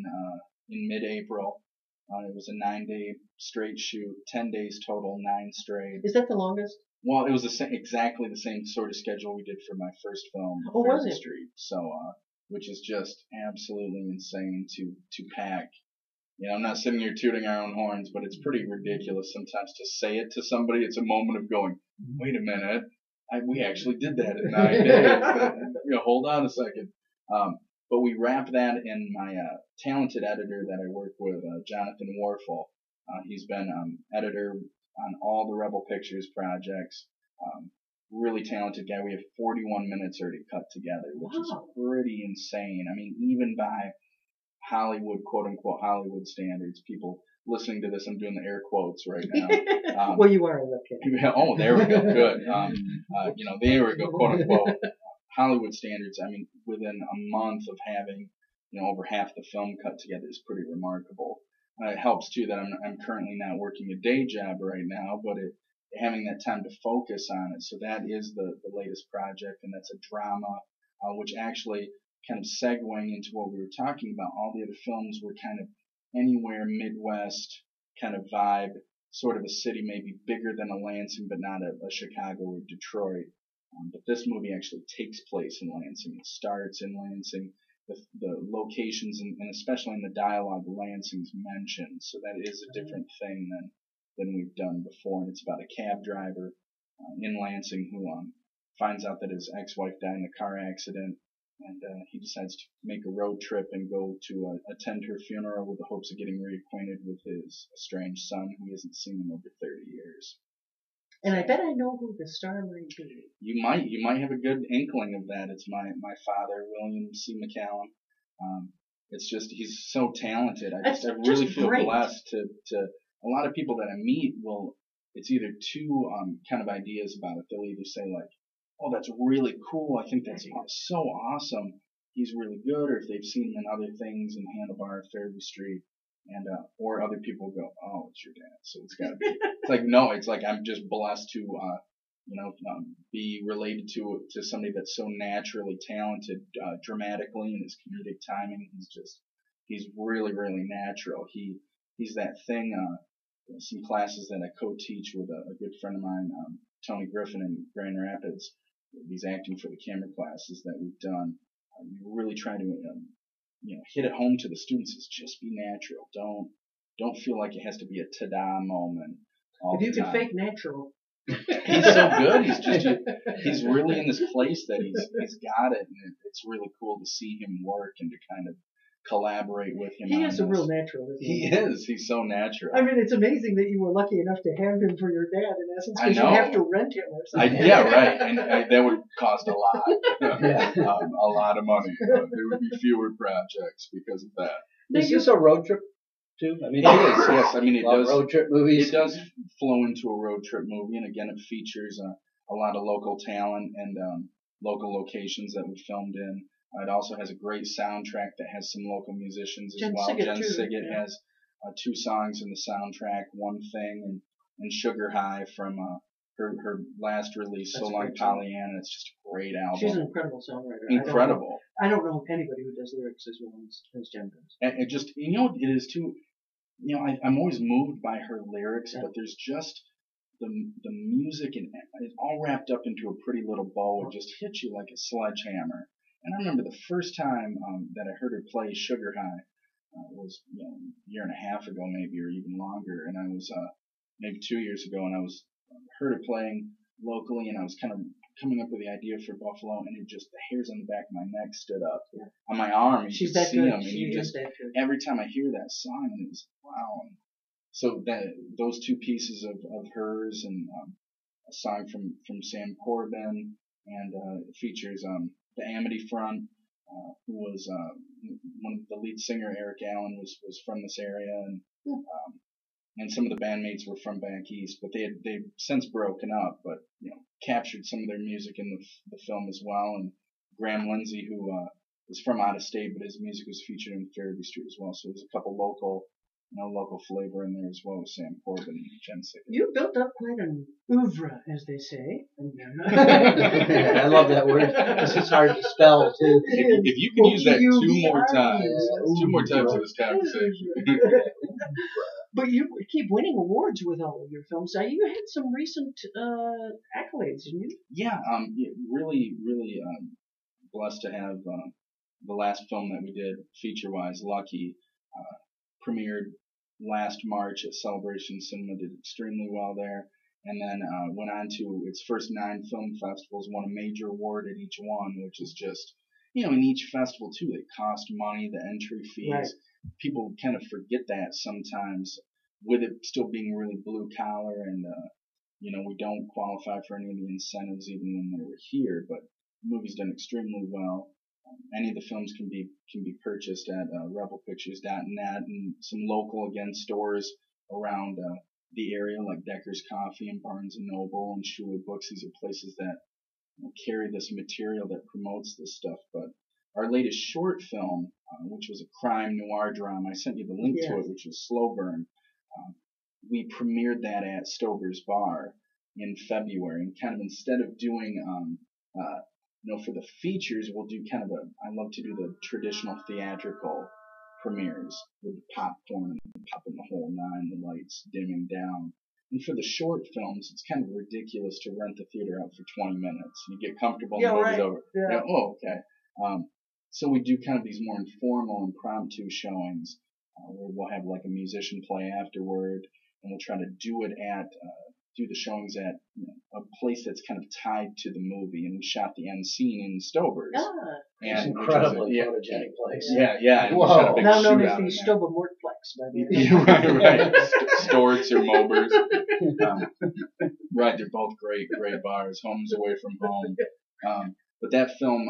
[SPEAKER 4] mid-April. It was a 9-day straight shoot, 10 days total, 9 straight.
[SPEAKER 1] Is that the longest?
[SPEAKER 4] Well, it was exactly the same sort of schedule we did for my first film,
[SPEAKER 1] Oh, was it?
[SPEAKER 4] Street. So, which is just absolutely insane to pack. You know, I'm not sitting here tooting our own horns, but it's pretty ridiculous sometimes to say it to somebody. It's a moment of going, wait a minute, we actually did that in 9 days. You know, hold on a second. But we wrapped that, and my talented editor that I work with, Jonathan Warfel, he's been editor on all the Rebel Pictures projects. Really talented guy. We have 41 minutes already cut together, which is pretty insane. I mean, even by Hollywood, quote unquote, Hollywood standards, people listening to this, I'm doing the air quotes right now.
[SPEAKER 1] Well, you are a webcam.
[SPEAKER 4] Oh, there we go. Good. You know, there we go, quote unquote. Hollywood standards, I mean, within a month of having, you know, over half the film cut together is pretty remarkable. It helps too that I'm currently not working a day job right now, but having that time to focus on it. So that is the latest project, and that's a drama, which actually kind of segueing into what we were talking about. All the other films were kind of anywhere Midwest kind of vibe, sort of a city maybe bigger than a Lansing, but not a Chicago or Detroit. But this movie actually takes place in Lansing. It starts in Lansing. The locations and especially in the dialogue, Lansing's mentioned. So that is a different thing than we've done before. And it's about a cab driver in Lansing who finds out that his ex-wife died in a car accident, and he decides to make a road trip and go to attend her funeral with the hopes of getting reacquainted with his estranged son who he hasn't seen in over 30 years.
[SPEAKER 1] And I bet I know who the star might be.
[SPEAKER 4] You might have a good inkling of that. It's my father, William C. McCallum. It's just he's so talented. I really feel blessed to a lot of people that I meet it's either two kind of ideas about it. They'll either say like, oh, that's really cool. I think that's so awesome. He's really good. Or if they've seen him in other things in Handlebar, Fairview Street. And or other people go, oh, it's your dad, so it's got to be. It's like no, it's like I'm just blessed to be related to somebody that's so naturally talented dramatically in his comedic timing. He's really natural. He's that thing. Some classes that I co-teach with a good friend of mine, Tony Griffin in Grand Rapids. These acting for the camera classes that we've done. We really try to hit it home to the students is just be natural. don't feel like it has to be a ta-da moment all
[SPEAKER 1] If you
[SPEAKER 4] the
[SPEAKER 1] could
[SPEAKER 4] time.
[SPEAKER 1] fake natural.
[SPEAKER 4] He's so good. He's really in this place that he's got it, and it's really cool to see him work and to kind of collaborate with him.
[SPEAKER 1] He
[SPEAKER 4] on
[SPEAKER 1] is a
[SPEAKER 4] this.
[SPEAKER 1] real natural, isn't he?
[SPEAKER 4] He is. He's so natural.
[SPEAKER 1] I mean, it's amazing that you were lucky enough to have him for your dad, in essence,
[SPEAKER 4] I
[SPEAKER 1] because you
[SPEAKER 4] know.
[SPEAKER 1] have to rent him or something.
[SPEAKER 4] Yeah, right. And that would cost a lot, a lot of money. There would be fewer projects because of that.
[SPEAKER 2] Is this a road trip too? I mean,
[SPEAKER 4] It is. Yes, I mean it
[SPEAKER 2] love
[SPEAKER 4] does.
[SPEAKER 2] road trip movies.
[SPEAKER 4] It does flow into a road trip movie, and again, it features a lot of local talent and local locations that we filmed in. It also has a great soundtrack that has some local musicians as well. Jen Siggett has 2 songs in the soundtrack, One Thing and Sugar High from her last release, So Long Pollyanna. It's just a great album.
[SPEAKER 1] She's an incredible songwriter.
[SPEAKER 4] Incredible.
[SPEAKER 1] I don't know anybody who does lyrics as well as Jen does.
[SPEAKER 4] And it just, you know what it is too, I'm always moved by her lyrics, but there's just the music and it's all wrapped up into a pretty little bow. It just hits you like a sledgehammer. And I remember the first time that I heard her play Sugar High was a year and a half ago maybe, or even longer. And I was maybe 2 years ago, and I was heard her playing locally, and I was kind of coming up with the idea for Buffalo, and it just, the hairs on the back of my neck stood up on my arm.
[SPEAKER 1] She's
[SPEAKER 4] that
[SPEAKER 1] good.
[SPEAKER 4] them, and
[SPEAKER 1] she is that good.
[SPEAKER 4] Every time I hear that song, and it was wow. And so those 2 pieces of hers, and a song from Sam Corbin, and it features the Amity Front, who was one of the lead singer, Eric Allen, was from this area, and some of the bandmates were from back east, but they've since broken up, but captured some of their music in the film as well. And Graham Lindsay, who is from out of state, but his music was featured in Fairview Street as well. So there's a couple local flavor in there as well with Sam Corbin and Jen Siggett.
[SPEAKER 1] You built up quite an oeuvre, as they say.
[SPEAKER 2] I love that word. This is hard to spell too.
[SPEAKER 4] If you can use that 2 more times, 2 more times in this conversation.
[SPEAKER 1] But you keep winning awards with all of your films. Now, you had some recent accolades, didn't you?
[SPEAKER 4] Yeah, really blessed to have the last film that we did feature-wise, Lucky, premiered last March at Celebration Cinema, did extremely well there, and then went on to its first 9 film festivals, won a major award at each one, which is just, in each festival too, it cost money, the entry fees.
[SPEAKER 1] Right.
[SPEAKER 4] People kind of forget that sometimes, with it still being really blue collar, and we don't qualify for any of the incentives even when they were here, but the movie's done extremely well. Any of the films can be purchased at rebelpictures.net, and some local stores around the area like Decker's Coffee and Barnes and Noble and Schuler Books. These are places that carry this material that promotes this stuff. But our latest short film, which was a crime noir drama, I sent you the link to it, which was Slow Burn. We premiered that at Stober's Bar in February, and kind of instead of doing for the features, we'll do I love to do the traditional theatrical premieres with the popcorn and popping the whole 9, the lights dimming down. And for the short films, it's kind of ridiculous to rent the theater out for 20 minutes. You get comfortable and the movie's over.
[SPEAKER 1] Yeah.
[SPEAKER 4] Okay. So we do kind of these more informal, impromptu showings where we'll have like a musician play afterward, and we'll try to do it at do the showings at a place that's kind of tied to the movie, and we shot the end scene in Stober's.
[SPEAKER 2] It's
[SPEAKER 4] And
[SPEAKER 2] incredibly photogenic place.
[SPEAKER 4] Yeah. And we shot a big
[SPEAKER 1] now known
[SPEAKER 4] shootout
[SPEAKER 1] as the
[SPEAKER 4] in there.
[SPEAKER 1] Stober Workplex, by the way.
[SPEAKER 4] Right. Storts or Mobers. Right, they're both great bars. Homes Away from Home. But that film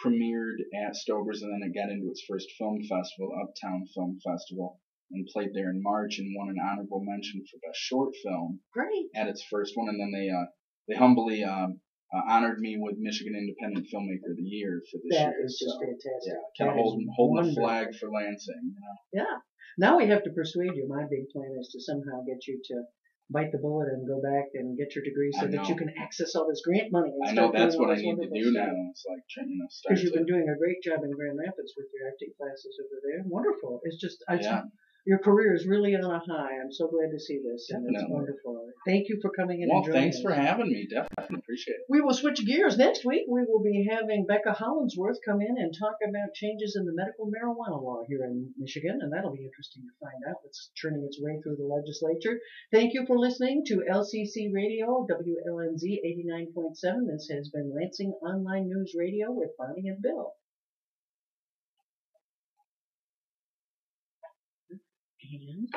[SPEAKER 4] premiered at Stober's, and then it got into its first film festival, Uptown Film Festival, and played there in March and won an honorable mention for best short film.
[SPEAKER 1] Great.
[SPEAKER 4] At its first one, and then they humbly honored me with Michigan Independent Filmmaker of the Year for this year.
[SPEAKER 1] That is just fantastic.
[SPEAKER 4] Yeah, kind of holding the flag for Lansing.
[SPEAKER 1] Yeah. Now we have to persuade you. My big plan is to somehow get you to bite the bullet and go back and get your degree so that you can access all this grant money. And
[SPEAKER 4] I know that's what I
[SPEAKER 1] doing
[SPEAKER 4] need to do now. It's like start
[SPEAKER 1] because you've been doing a great job in Grand Rapids with your acting classes over there. Wonderful. It's just your career is really on a high. I'm so glad to see this, and it's
[SPEAKER 4] Definitely.
[SPEAKER 1] wonderful. Thank you for coming in
[SPEAKER 4] Well,
[SPEAKER 1] and joining
[SPEAKER 4] thanks
[SPEAKER 1] us.
[SPEAKER 4] for having me. Definitely appreciate it.
[SPEAKER 1] We will switch gears. Next week, we will be having Becca Hollingsworth come in and talk about changes in the medical marijuana law here in Michigan, and that'll be interesting to find out what's churning its way through the legislature. Thank you for listening to LCC Radio, WLNZ 89.7. This has been Lansing Online News Radio with Bonnie and Bill. And